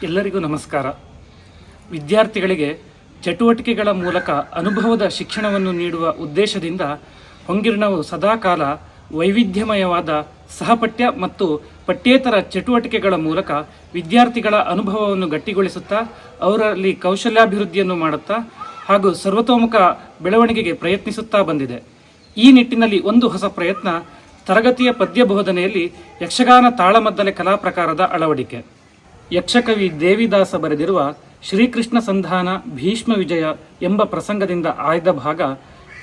ಎಲ್ಲರಿಗೂ ನಮಸ್ಕಾರ. ವಿದ್ಯಾರ್ಥಿಗಳಿಗೆ ಚಟುವಟಿಕೆಗಳ ಮೂಲಕ ಅನುಭವದ ಶಿಕ್ಷಣವನ್ನು ನೀಡುವ ಉದ್ದೇಶದಿಂದ ಹೊಂಗಿರಣವು ಸದಾಕಾಲ ವೈವಿಧ್ಯಮಯವಾದ ಸಹಪಠ್ಯ ಮತ್ತು ಪಠ್ಯೇತರ ಚಟುವಟಿಕೆಗಳ ಮೂಲಕ ವಿದ್ಯಾರ್ಥಿಗಳ ಅನುಭವವನ್ನು ಗಟ್ಟಿಗೊಳಿಸುತ್ತಾ ಅವರಲ್ಲಿ ಕೌಶಲ್ಯಾಭಿವೃದ್ಧಿಯನ್ನು ಮಾಡುತ್ತಾ ಹಾಗೂ ಸರ್ವತೋಮುಖ ಬೆಳವಣಿಗೆಗೆ ಪ್ರಯತ್ನಿಸುತ್ತಾ ಬಂದಿದೆ. ಈ ನಿಟ್ಟಿನಲ್ಲಿ ಒಂದು ಹೊಸ ಪ್ರಯತ್ನ ತರಗತಿಯ ಪದ್ಯ ಬೋಧನೆಯಲ್ಲಿ ಯಕ್ಷಗಾನ ತಾಳಮದ್ದಲೆ ಕಲಾ ಪ್ರಕಾರದ ಅಳವಡಿಕೆ. ಯಕ್ಷಕವಿ ದೇವಿದಾಸ ಬರೆದಿರುವ ಶ್ರೀಕೃಷ್ಣ ಸಂಧಾನ ಭೀಷ್ಮ ವಿಜಯ ಎಂಬ ಪ್ರಸಂಗದಿಂದ ಆಯ್ದ ಭಾಗ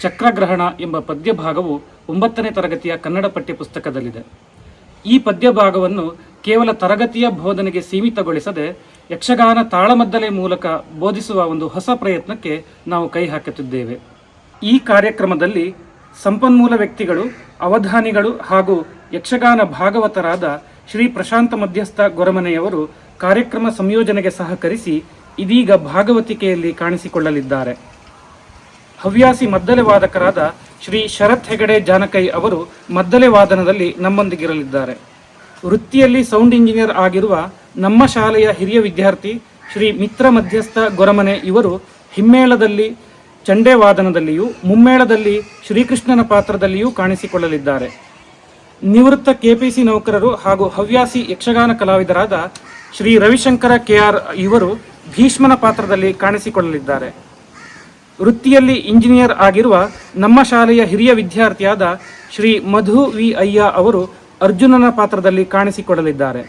ಚಕ್ರಗ್ರಹಣ ಎಂಬ ಪದ್ಯ ಭಾಗವು 9ನೇ ತರಗತಿಯ ಕನ್ನಡ ಪಠ್ಯಪುಸ್ತಕದಲ್ಲಿದೆ. ಈ ಪದ್ಯ ಭಾಗವನ್ನು ಕೇವಲ ತರಗತಿಯ ಬೋಧನೆಗೆ ಸೀಮಿತಗೊಳಿಸದೆ ಯಕ್ಷಗಾನ ತಾಳಮದ್ದಲೆ ಮೂಲಕ ಬೋಧಿಸುವ ಒಂದು ಹೊಸ ಪ್ರಯತ್ನಕ್ಕೆ ನಾವು ಕೈ ಹಾಕುತ್ತಿದ್ದೇವೆ. ಈ ಕಾರ್ಯಕ್ರಮದಲ್ಲಿ ಸಂಪನ್ಮೂಲ ವ್ಯಕ್ತಿಗಳು, ಅವಧಾನಿಗಳು ಹಾಗೂ ಯಕ್ಷಗಾನ ಭಾಗವತರಾದ ಶ್ರೀ ಪ್ರಶಾಂತ ಮಧ್ಯಸ್ಥ ಗೊರಮನೆಯವರು ಕಾರ್ಯಕ್ರಮ ಸಂಯೋಜನೆಗೆ ಸಹಕರಿಸಿ ಇದೀಗ ಭಾಗವತಿಕೆಯಲ್ಲಿ ಕಾಣಿಸಿಕೊಳ್ಳಲಿದ್ದಾರೆ. ಹವ್ಯಾಸಿ ಮದ್ದಲೆ ವಾದಕರಾದ ಶ್ರೀ ಶರತ್ ಹೆಗಡೆ ಜಾನಕೈ ಅವರು ಮದ್ದಲೆ ವಾದನದಲ್ಲಿ ನಮ್ಮೊಂದಿಗಿರಲಿದ್ದಾರೆ. ವೃತ್ತಿಯಲ್ಲಿ ಸೌಂಡ್ ಇಂಜಿನಿಯರ್ ಆಗಿರುವ ನಮ್ಮ ಶಾಲೆಯ ಹಿರಿಯ ವಿದ್ಯಾರ್ಥಿ ಶ್ರೀ ಮಿತ್ರ ಮಧ್ಯಸ್ಥ ಗೊರಮನೆ ಇವರು ಹಿಮ್ಮೇಳದಲ್ಲಿ ಚಂಡೆ ವಾದನದಲ್ಲಿಯೂ ಮುಮ್ಮೇಳದಲ್ಲಿ ಶ್ರೀಕೃಷ್ಣನ ಪಾತ್ರದಲ್ಲಿಯೂ ಕಾಣಿಸಿಕೊಳ್ಳಲಿದ್ದಾರೆ. ನಿವೃತ್ತ ಕೆಪಿಸಿ ನೌಕರರು ಹಾಗೂ ಹವ್ಯಾಸಿ ಯಕ್ಷಗಾನ ಕಲಾವಿದರಾದ ಶ್ರೀ ರವಿಶಂಕರ ಕೆಆರ್ ಇವರು ಭೀಷ್ಮನ ಪಾತ್ರದಲ್ಲಿ ಕಾಣಿಸಿಕೊಳ್ಳಲಿದ್ದಾರೆ. ವೃತ್ತಿಯಲ್ಲಿ ಇಂಜಿನಿಯರ್ ಆಗಿರುವ ನಮ್ಮ ಶಾಲೆಯ ಹಿರಿಯ ವಿದ್ಯಾರ್ಥಿಯಾದ ಶ್ರೀ ಮಧು ವಿ ಅಯ್ಯ ಅವರು ಅರ್ಜುನನ ಪಾತ್ರದಲ್ಲಿ ಕಾಣಿಸಿಕೊಳ್ಳಲಿದ್ದಾರೆ.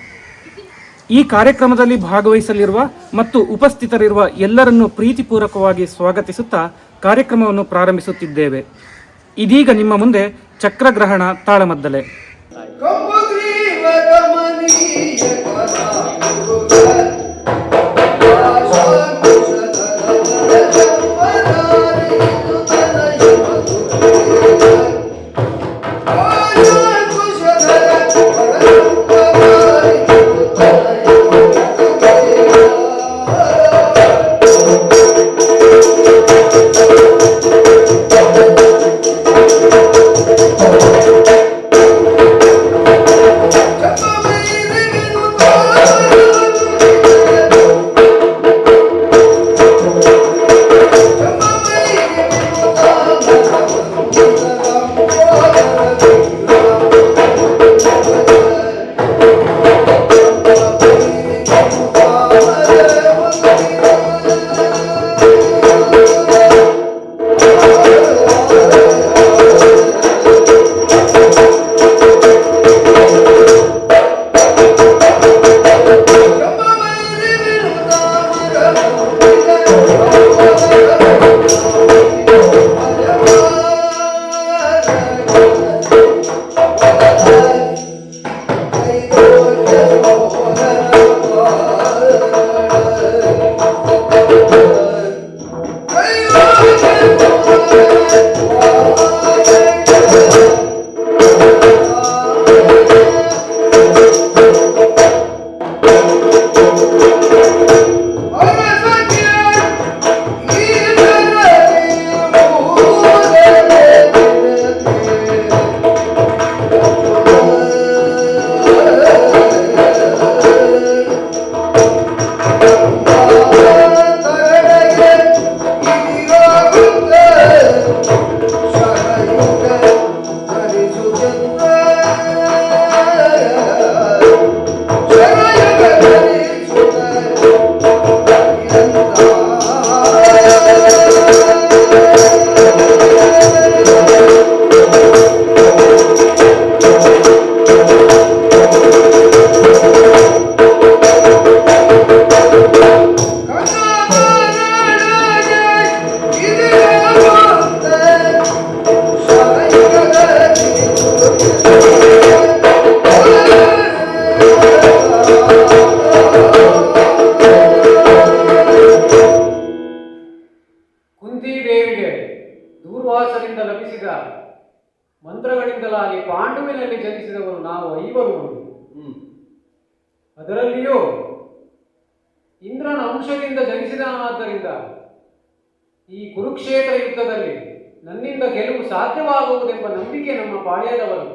ಈ ಕಾರ್ಯಕ್ರಮದಲ್ಲಿ ಭಾಗವಹಿಸಲಿರುವ ಮತ್ತು ಉಪಸ್ಥಿತರಿರುವ ಎಲ್ಲರನ್ನೂ ಪ್ರೀತಿಪೂರ್ವಕವಾಗಿ ಸ್ವಾಗತಿಸುತ್ತಾ ಕಾರ್ಯಕ್ರಮವನ್ನು ಪ್ರಾರಂಭಿಸುತ್ತಿದ್ದೇವೆ. ಇದೀಗ ನಿಮ್ಮ ಮುಂದೆ ಚಕ್ರಗ್ರಹಣ ತಾಳಮದ್ದಲೆ. ದೂರ್ವಾಸರಿಂದ ಲಭಿಸಿದ ಮಂತ್ರಗಳಿಂದಲಾಗಿ ಪಾಂಡುವಿನಲ್ಲಿ ಜನಿಸಿದವರು ನಾವು 5 ಮಂದಿ. ಅದರಲ್ಲಿಯೂ ಇಂದ್ರನ ಅಂಶದಿಂದ ಜನಿಸಿದನಾದ್ದರಿಂದ ಈ ಕುರುಕ್ಷೇತ್ರ ಯುದ್ಧದಲ್ಲಿ ನನ್ನಿಂದ ಗೆಲುವು ಸಾಧ್ಯವಾಗುವುದೆಂಬ ನಂಬಿಕೆ ನಮ್ಮ ಪಾಳ್ಯದವರು.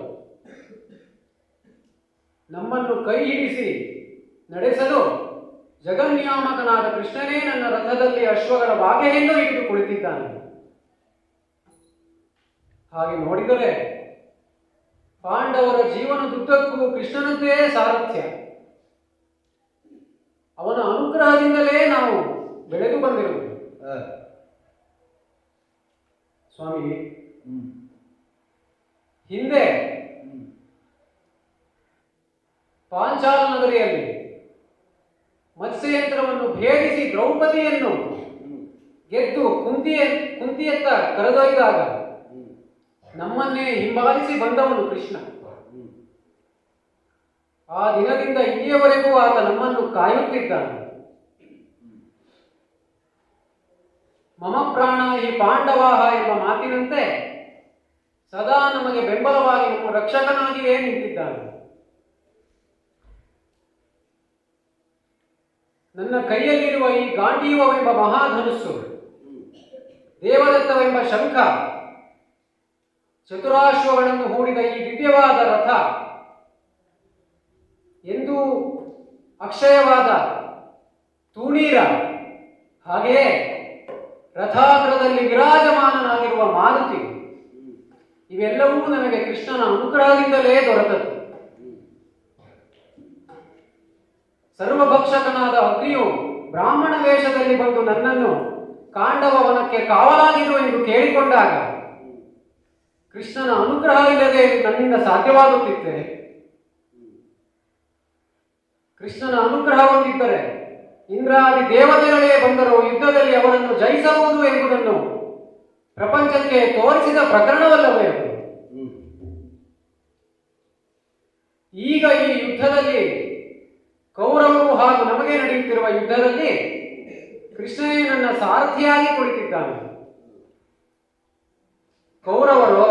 ನಮ್ಮನ್ನು ಕೈ ಹಿಡಿಸಿ ನಡೆಸಲು ಜಗನ್ನಿಯಾಮಕನಾದ ಕೃಷ್ಣನೇ ನನ್ನ ರಥದಲ್ಲಿ ಅಶ್ವಗಳ ಬಾಗೆಯನ್ನು ಹಿಡಿದು ಕುಳಿತಿದ್ದಾನೆ. ಹಾಗೆ ನೋಡಿದರೆ ಪಾಂಡವರ ಜೀವನದುದ್ದಕ್ಕೂ ಕೃಷ್ಣನದ್ದೇ ಸಾರಥ್ಯ. ಅವನ ಅನುಗ್ರಹದಿಂದಲೇ ನಾವು ಬೆಳೆದು ಬಂದಿರುವುದು. ಸ್ವಾಮಿ, ಹಿಂದೆ ಪಾಂಚಾಲ ನಗರಿಯಲ್ಲಿ ಮತ್ಸ್ಯಯಂತ್ರವನ್ನು ಭೇದಿಸಿ ದ್ರೌಪದಿಯನ್ನು ಗೆದ್ದು ಕುಂತಿಯತ್ತ ಕರೆದೊಯ್ದಾಗ ನಮ್ಮನ್ನೇ ಹಿಂಬಾಲಿಸಿ ಬಂದವನು ಕೃಷ್ಣ. ಆ ದಿನದಿಂದ ಇಲ್ಲಿಯವರೆಗೂ ಆತ ನಮ್ಮನ್ನು ಕಾಯುತ್ತಿದ್ದಾನೆ. ಮಮ ಪ್ರಾಣ ಹಿ ಪಾಂಡವಾಹ ಎಂಬ ಮಾತಿನಂತೆ ಸದಾ ನಮಗೆ ಬೆಂಬಲವಾಗಿ ನಮ್ಮ ರಕ್ಷಕನಾಗಿಯೇ ನಿಂತಿದ್ದಾನೆ. ನನ್ನ ಕೈಯಲ್ಲಿರುವ ಈ ಗಾಂಡೀವವೆಂಬ ಮಹಾಧನುಸ್ಸು, ದೇವದತ್ತವೆಂಬ ಶಂಖ, ಚತುರಾಶ್ವಗಳನ್ನು ಹೂಡಿದ ಈ ದಿವ್ಯವಾದ ರಥ, ಎಂದೂ ಅಕ್ಷಯವಾದ ತೂಣೀರ, ಹಾಗೆಯೇ ರಥಾಗ್ರದಲ್ಲಿ ವಿರಾಜಮಾನನಾಗಿರುವ ಮಾರುತಿ, ಇವೆಲ್ಲವೂ ನನಗೆ ಕೃಷ್ಣನ ಅನುಗ್ರಹದಿಂದಲೇ ದೊರೆತದ್ದು. ಸರ್ವಭಕ್ಷಕನಾದ ಅಗ್ನಿಯು ಬ್ರಾಹ್ಮಣ ವೇಷದಲ್ಲಿ ಬಂದು ನನ್ನನ್ನು ಕಾಂಡವ ವನಕ್ಕೆ ಕಾವಲಾಗಿರು ಎಂದು ಕೇಳಿಕೊಂಡಾಗ ಕೃಷ್ಣನ ಅನುಗ್ರಹ ಇಲ್ಲದೆ ನನ್ನಿಂದ ಸಾಧ್ಯವಾಗುತ್ತಿತ್ತೆ. ಕೃಷ್ಣನ ಅನುಗ್ರಹ ಹೊಂದಿದ್ದರೆ ಇಂದ್ರಾದಿ ದೇವತೆಗಳೇ ಬಂದರೂ ಯುದ್ಧದಲ್ಲಿ ಅವರನ್ನು ಜಯಿಸಬಹುದು ಎಂಬುದನ್ನು ಪ್ರಪಂಚಕ್ಕೆ ತೋರಿಸಿದ ಪ್ರಕರಣವಲ್ಲವೇ ಅದು? ಈಗ ಈ ಯುದ್ಧದಲ್ಲಿ, ಕೌರವರು ಹಾಗೂ ನಮಗೆ ನಡೆಯುತ್ತಿರುವ ಯುದ್ಧದಲ್ಲಿ ಕೃಷ್ಣನೇ ನನ್ನ ಸಾರಥಿಯಾಗಿ ಕುಳಿತಿದ್ದಾನೆ. ಕೌರವರು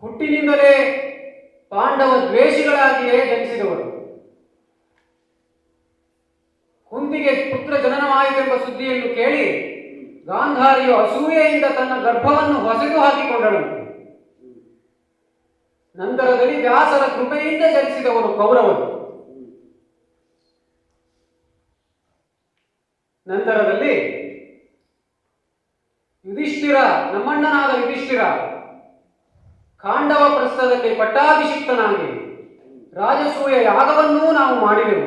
ಹುಟ್ಟಿನಿಂದಲೇ ಪಾಂಡವ ದ್ವೇಷಿಗಳಾಗಿಯೇ ಜನಿಸಿದವರು. ಕುಂತಿಗೆ ಪುತ್ರ ಜನನವಾಯಿತೆಂಬ ಸುದ್ದಿಯನ್ನು ಕೇಳಿ ಗಾಂಧಾರಿಯು ಅಸೂಯೆಯಿಂದ ತನ್ನ ಗರ್ಭವನ್ನು ಹೊಸೆದು ಹಾಕಿಕೊಂಡಳು. ನಂತರದಲ್ಲಿ ವ್ಯಾಸರ ಕೃಪೆಯಿಂದ ಜನಿಸಿದವರು ಕೌರವರು. ನಂತರದಲ್ಲಿ ಯುಧಿಷ್ಠಿರ, ನಮ್ಮಣ್ಣನಾದ ಯುಧಿಷ್ಠಿರ ಖಾಂಡವ ಪ್ರಸ್ಥದಲ್ಲಿ ಪಟ್ಟಾಭಿಷಿಕ್ತನಾಗಿ ರಾಜಸೂಯ ಯಾಗವನ್ನೂ ನಾವು ಮಾಡಿದೆವು.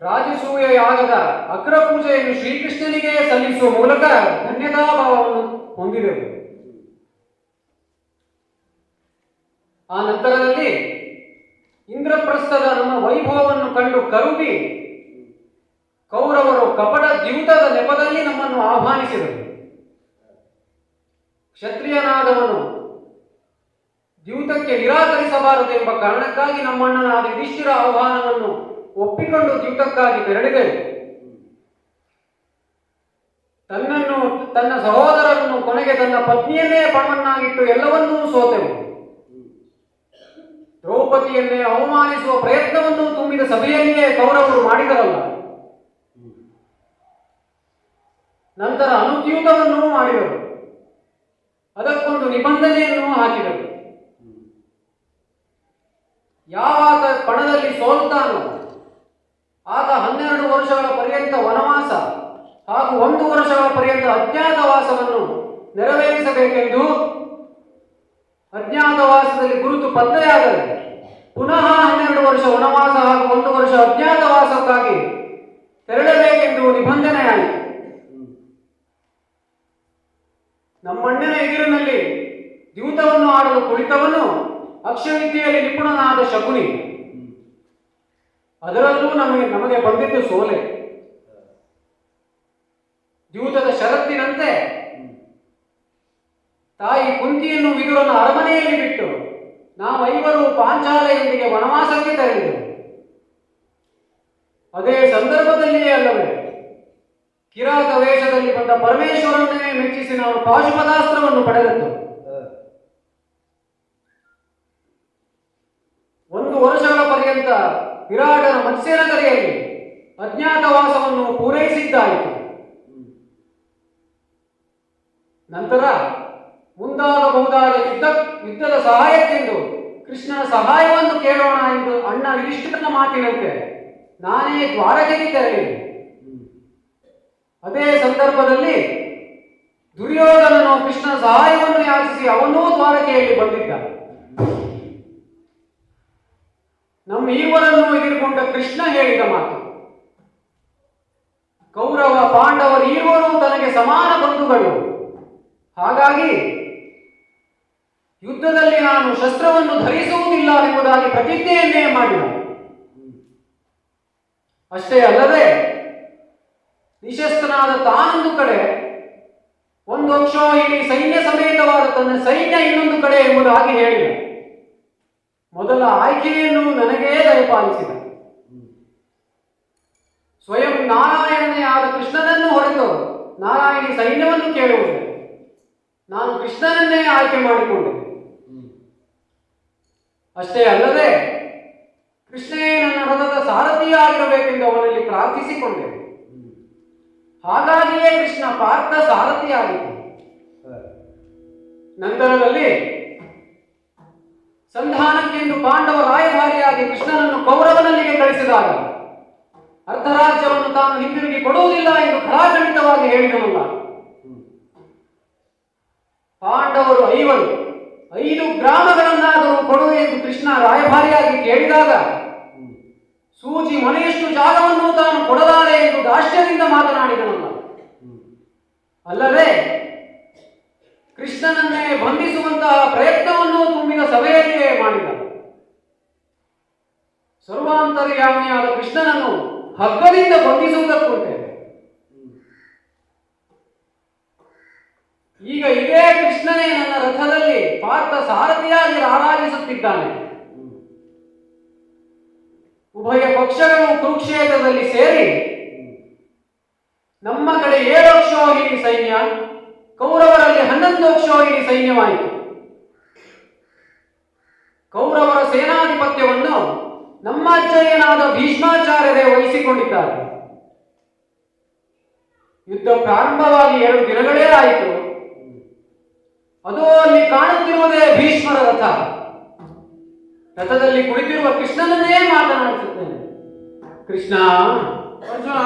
ರಾಜಸೂಯ ಯಾಗದ ಅಗ್ರಪೂಜೆಯನ್ನು ಶ್ರೀಕೃಷ್ಣನಿಗೆ ಸಲ್ಲಿಸುವ ಮೂಲಕ ಧನ್ಯತಾಭಾವವನ್ನು ಹೊಂದಿದೆವು. ಆ ನಂತರದಲ್ಲಿ ಇಂದ್ರಪ್ರಸ್ಥದ ನಮ್ಮ ವೈಭವವನ್ನು ಕಂಡು ಕರುಗಿ ಕೌರವರು ಕಪಟ ದ್ಯೂತದ ನೆಪದಲ್ಲಿ ನಮ್ಮನ್ನು ಆಹ್ವಾನಿಸಿದರು. ಕ್ಷತ್ರಿಯನಾದವನು ದ್ಯೂತಕ್ಕೆ ನಿರಾಕರಿಸಬಾರದು ಎಂಬ ಕಾರಣಕ್ಕಾಗಿ ನಮ್ಮಣ್ಣನಾದ ಯುಧಿಷ್ಠಿರ ಆಹ್ವಾನವನ್ನು ಒಪ್ಪಿಕೊಂಡು ದ್ಯೂತಕ್ಕಾಗಿ ತೆರಳಿದೆವು. ತನ್ನನ್ನು, ತನ್ನ ಸಹೋದರರನ್ನು, ಕೊನೆಗೆ ತನ್ನ ಪತ್ನಿಯನ್ನೇ ಪಣವನ್ನಾಗಿಟ್ಟು ಎಲ್ಲವನ್ನೂ ಸೋತೆವು. ದ್ರೌಪದಿಯನ್ನೇ ಅವಮಾನಿಸುವ ಪ್ರಯತ್ನವನ್ನು ತುಂಬಿದ ಸಭೆಯಲ್ಲಿಯೇ ಕೌರವರು ಮಾಡಿದರಲ್ಲ. ನಂತರ ಅನುದ್ಯೂತವನ್ನೂ ಮಾಡಿದರು. ಅದಕ್ಕೊಂದು ನಿಬಂಧನೆಯನ್ನು ಹಾಕಿದರು. ಯಾವಾತ ಪಣದಲ್ಲಿ ಸೋಲ್ತಾನೋ ಆತ 12 ವರ್ಷಗಳ ಪರ್ಯಂತ ವನವಾಸ ಹಾಗೂ 1 ವರ್ಷಗಳ ಪರ್ಯಂತ ಅಜ್ಞಾತವಾಸವನ್ನು ನೆರವೇರಿಸಬೇಕೆಂದು, ಅಜ್ಞಾತವಾಸದಲ್ಲಿ ಗುರುತು ಪತ್ತೆಯಾದರೆ ಪುನಃ 12 ವರ್ಷ ವನವಾಸ ಹಾಗೂ 1 ವರ್ಷ ಅಜ್ಞಾತವಾಸಕ್ಕಾಗಿ ತೆರಳಬೇಕೆಂದು ನಿಬಂಧನೆಯಾಯಿತು. ನಮ್ಮಣ್ಣನ ಎದುರಿನಲ್ಲಿ ದ್ಯೂತವನ್ನು ಆಡಲು ಕುಳಿತವನು ಅಕ್ಷವಿದ್ಯೆಯಲ್ಲಿ ನಿಪುಣನಾದ ಶಕುನಿ. ಅದರಲ್ಲೂ ನಮಗೆ ಬಂದಿದ್ದು ಸೋಲೆ. ದ್ಯೂತದ ಷರತ್ತಿನಂತೆ ತಾಯಿ ಕುಂತಿಯನ್ನು ವಿದುರನ ಅರಮನೆಯಲ್ಲಿ ಬಿಟ್ಟು ನಾವೈವರು ಪಾಂಚಾಲೆಯೊಂದಿಗೆ ವನವಾಸಕ್ಕೆ ತೆರಳಿದೆವು. ಅದೇ ಸಂದರ್ಭದಲ್ಲಿಯೇ ಅಲ್ಲವೇ ಕಿರಾತ ವೇಷದಲ್ಲಿ ಬಂದ ಪರಮೇಶ್ವರನ್ನೇ ಮೆಚ್ಚಿಸಿ ನಾವು ಪಾಶುಪತಾಸ್ತ್ರವನ್ನು ಪಡೆದದ್ದು. 1 ವರ್ಷಗಳ ಪರ್ಯಂತ ವಿರಾಟನ ಮತ್ಸ್ಯನಗರಿಯಲ್ಲಿ ಅಜ್ಞಾತವಾಸವನ್ನು ಪೂರೈಸಿದ್ದಾಯಿತು. ನಂತರ ಮುಂದಾಗಬಹುದಾದ ಯುದ್ಧದ ಸಹಾಯಕ್ಕೆಂದು ಕೃಷ್ಣನ ಸಹಾಯವನ್ನು ಕೇಳೋಣ ಎಂದು ಅಣ್ಣ ಯುಧಿಷ್ಠಿರನ ಮಾತಿನಂತೆ ನಾನೇ ದ್ವಾರಕೆಗೆ ತೆರಳಿದೆ. ಅದೇ ಸಂದರ್ಭದಲ್ಲಿ ದುರ್ಯೋಧನನು ಕೃಷ್ಣನ ಸಹಾಯವನ್ನು ಯಾಚಿಸಿ ಅವನೂ ದ್ವಾರಕೆಯಲ್ಲಿ ಬಂದಿದ್ದ. ನಮ್ಮ ಈವರನ್ನು ಎದುರುಗೊಂಡ ಕೃಷ್ಣ ಹೇಳಿದ ಮಾತು, ಕೌರವ ಪಾಂಡವರು ಈರುವರು ತನಗೆ ಸಮಾನ ಬಂಧುಗಳು, ಹಾಗಾಗಿ ಯುದ್ಧದಲ್ಲಿ ನಾನು ಶಸ್ತ್ರವನ್ನು ಧರಿಸುವುದಿಲ್ಲ ಎಂಬುದಾಗಿ ಪ್ರತಿಜ್ಞೆಯನ್ನೇ ಮಾಡಿದ. ಅಷ್ಟೇ ಅಲ್ಲದೆ ನಿಶಸ್ತ್ರನಾದ ತಾನೊಂದು ಕಡೆ, ಒಂದು ಅಕ್ಷೋಹಿಣಿ ಸೈನ್ಯ ಸಮೇತವಾದ ತನ್ನ ಸೈನ್ಯ ಇನ್ನೊಂದು ಕಡೆ ಎಂಬುದಾಗಿ ಹೇಳಿದ. ಮೊದಲ ಆಯ್ಕೆಯನ್ನು ನನಗೇ ದಯಪಾಲಿಸಿದ. ಸ್ವಯಂ ನಾರಾಯಣನೇ ಆದ ಕೃಷ್ಣನನ್ನು ಹೊರತು ನಾರಾಯಣಿ ಸೈನ್ಯವನ್ನು ಕೇಳುವುದು, ನಾನು ಕೃಷ್ಣನನ್ನೇ ಆಯ್ಕೆ ಮಾಡಿಕೊಂಡೆ. ಅಷ್ಟೇ ಅಲ್ಲದೆ ಕೃಷ್ಣೇ ನನ್ನ ರಥದ ಸಾರಥಿಯಾಗಿರಬೇಕೆಂದು ಅವನಲ್ಲಿ ಪ್ರಾರ್ಥಿಸಿಕೊಂಡೆ. ಹಾಗಾಗಿಯೇ ಕೃಷ್ಣ ಪಾರ್ಥ ಸಾರಥಿಯಾಗಿತ್ತು. ನಂತರದಲ್ಲಿ ಸಂಧಾನಕ್ಕೆಂದು ಪಾಂಡವ ರಾಯಭಾರಿಯಾಗಿ ಕೃಷ್ಣನನ್ನು ಕೌರವನಲ್ಲಿಗೆ ಕಳಿಸಿದಾಗ ಅರ್ಧರಾಜ್ಯವನ್ನು ತಾನು ಹಿಂದಿರುಗಿ ಕೊಡುವುದಿಲ್ಲ ಎಂದು ಖಡಾಖಂಡಿತವಾಗಿ ಹೇಳಿದನಲ್ಲ. ಪಾಂಡವರು 5 ಗ್ರಾಮಗಳನ್ನಾದರೂ ಕೊಡು ಎಂದು ಕೃಷ್ಣ ರಾಯಭಾರಿಯಾಗಿ ಕೇಳಿದಾಗ ಸೂಜಿ ಮನೆಯಷ್ಟು ಜಾಗವನ್ನು ತಾನು ಕೊಡಲಾರೆ ಎಂದು ದಾಷ್ಟ್ಯದಿಂದ ಮಾತನಾಡಿದನಲ್ಲ. ಅಲ್ಲದೆ ಕೃಷ್ಣನನ್ನೇ ಬಂಧಿಸುವಂತಹ ಪ್ರಯತ್ನವನ್ನು ತುಂಬಿದ ಸಭೆಯಲ್ಲಿಯೇ ಮಾಡಿದ. ಸರ್ವಾಂತರ್ಯಾಮಿಯಾದ ಕೃಷ್ಣನನ್ನು ಹಗ್ಗದಿಂದ ಬಂಧಿಸುವುದಕ್ಕುಂಟೆ. ಈಗ ಇದೇ ಕೃಷ್ಣನೇ ನನ್ನ ರಥದಲ್ಲಿ ಪಾರ್ಥ ಸಾರಥಿಯಾಗಿ ರಾರಾಜಿಸುತ್ತಿದ್ದಾನೆ. ಉಭಯ ಪಕ್ಷಗಳು ಕುರುಕ್ಷೇತ್ರದಲ್ಲಿ ಸೇರಿ ನಮ್ಮ ಕಡೆ 7 ಅಕ್ಷೋಹಿಣಿ ಸೈನ್ಯ, ಕೌರವರಲ್ಲಿ 11 ಅಕ್ಷೋಹಿಣಿ ಸೈನ್ಯವಾಯಿತು. ಕೌರವರ ಸೇನಾಧಿಪತ್ಯವನ್ನು ನಮ್ಮ ಅಜ್ಜಯ್ಯನಾದ ಭೀಷ್ಮಾಚಾರ್ಯರೇ ವಹಿಸಿಕೊಂಡಿದ್ದಾರೆ. ಯುದ್ಧ ಪ್ರಾರಂಭವಾಗಿ 2 ದಿನಗಳೇ ಆಯಿತು. ಅದು ಅಲ್ಲಿ ಕಾಣುತ್ತಿರುವುದೇ ಭೀಷ್ಮರ ರಥ. ರಥದಲ್ಲಿ ಕುಳಿತಿರುವ ಕೃಷ್ಣನನ್ನೇ ಮಾತನಾಡಿಸುತ್ತೇನೆ. ಕೃಷ್ಣ, ಅರ್ಜುನ,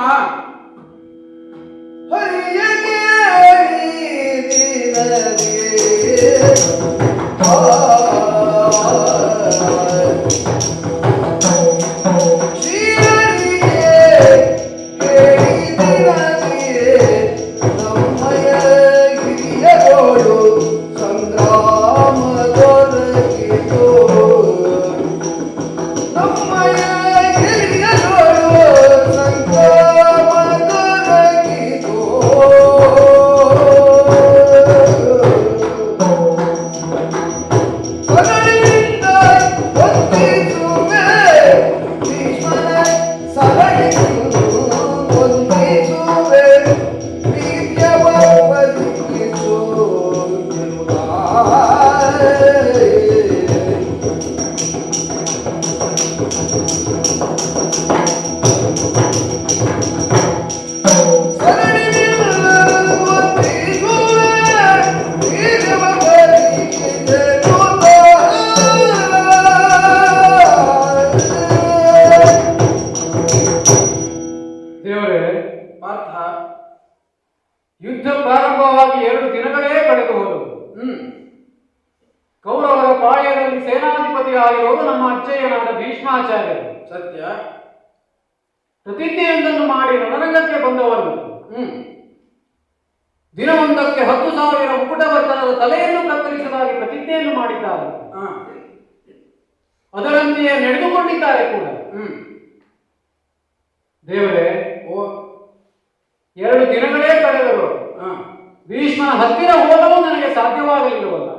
ಯುದ್ಧ ಪ್ರಾರಂಭವಾಗಿ 2 ದಿನಗಳೇ ಕಳೆದು ಹೋದವು. ಕೌರವರ ಪಾಳ್ಯದಲ್ಲಿ ಸೇನಾಧಿಪತಿಯಾಗಿರುವುದು ನಮ್ಮ ಅಜ್ಜಯ್ಯನಾದ ಭೀಷ್ಮಾಚಾರ್ಯರು. ಸತ್ಯ. ಪ್ರತಿಜ್ಞೆಯೊಂದನ್ನು ಮಾಡಿ ರಣರಂಗಕ್ಕೆ ಬಂದವರು. ದಿನವೊಂದಕ್ಕೆ 10,000 ಮುಕುಟವರ್ಧನದ ತಲೆಯನ್ನು ಕತ್ತರಿಸದಾಗಿ ಪ್ರತಿಜ್ಞೆಯನ್ನು ಮಾಡಿದ್ದಾರೆ. ಅದರಂತೆಯೇ ನಡೆದುಕೊಂಡಿದ್ದಾರೆ ಕೂಡ. ದೇವರೇ, 2 ದಿನಗಳೇ ಕಳೆದರು. ಭೀಷ್ಮನ ಹತ್ತಿರ ಹೋಗಲು ನನಗೆ ಸಾಧ್ಯವಾಗಲಿಲ್ಲವಲ್ಲ.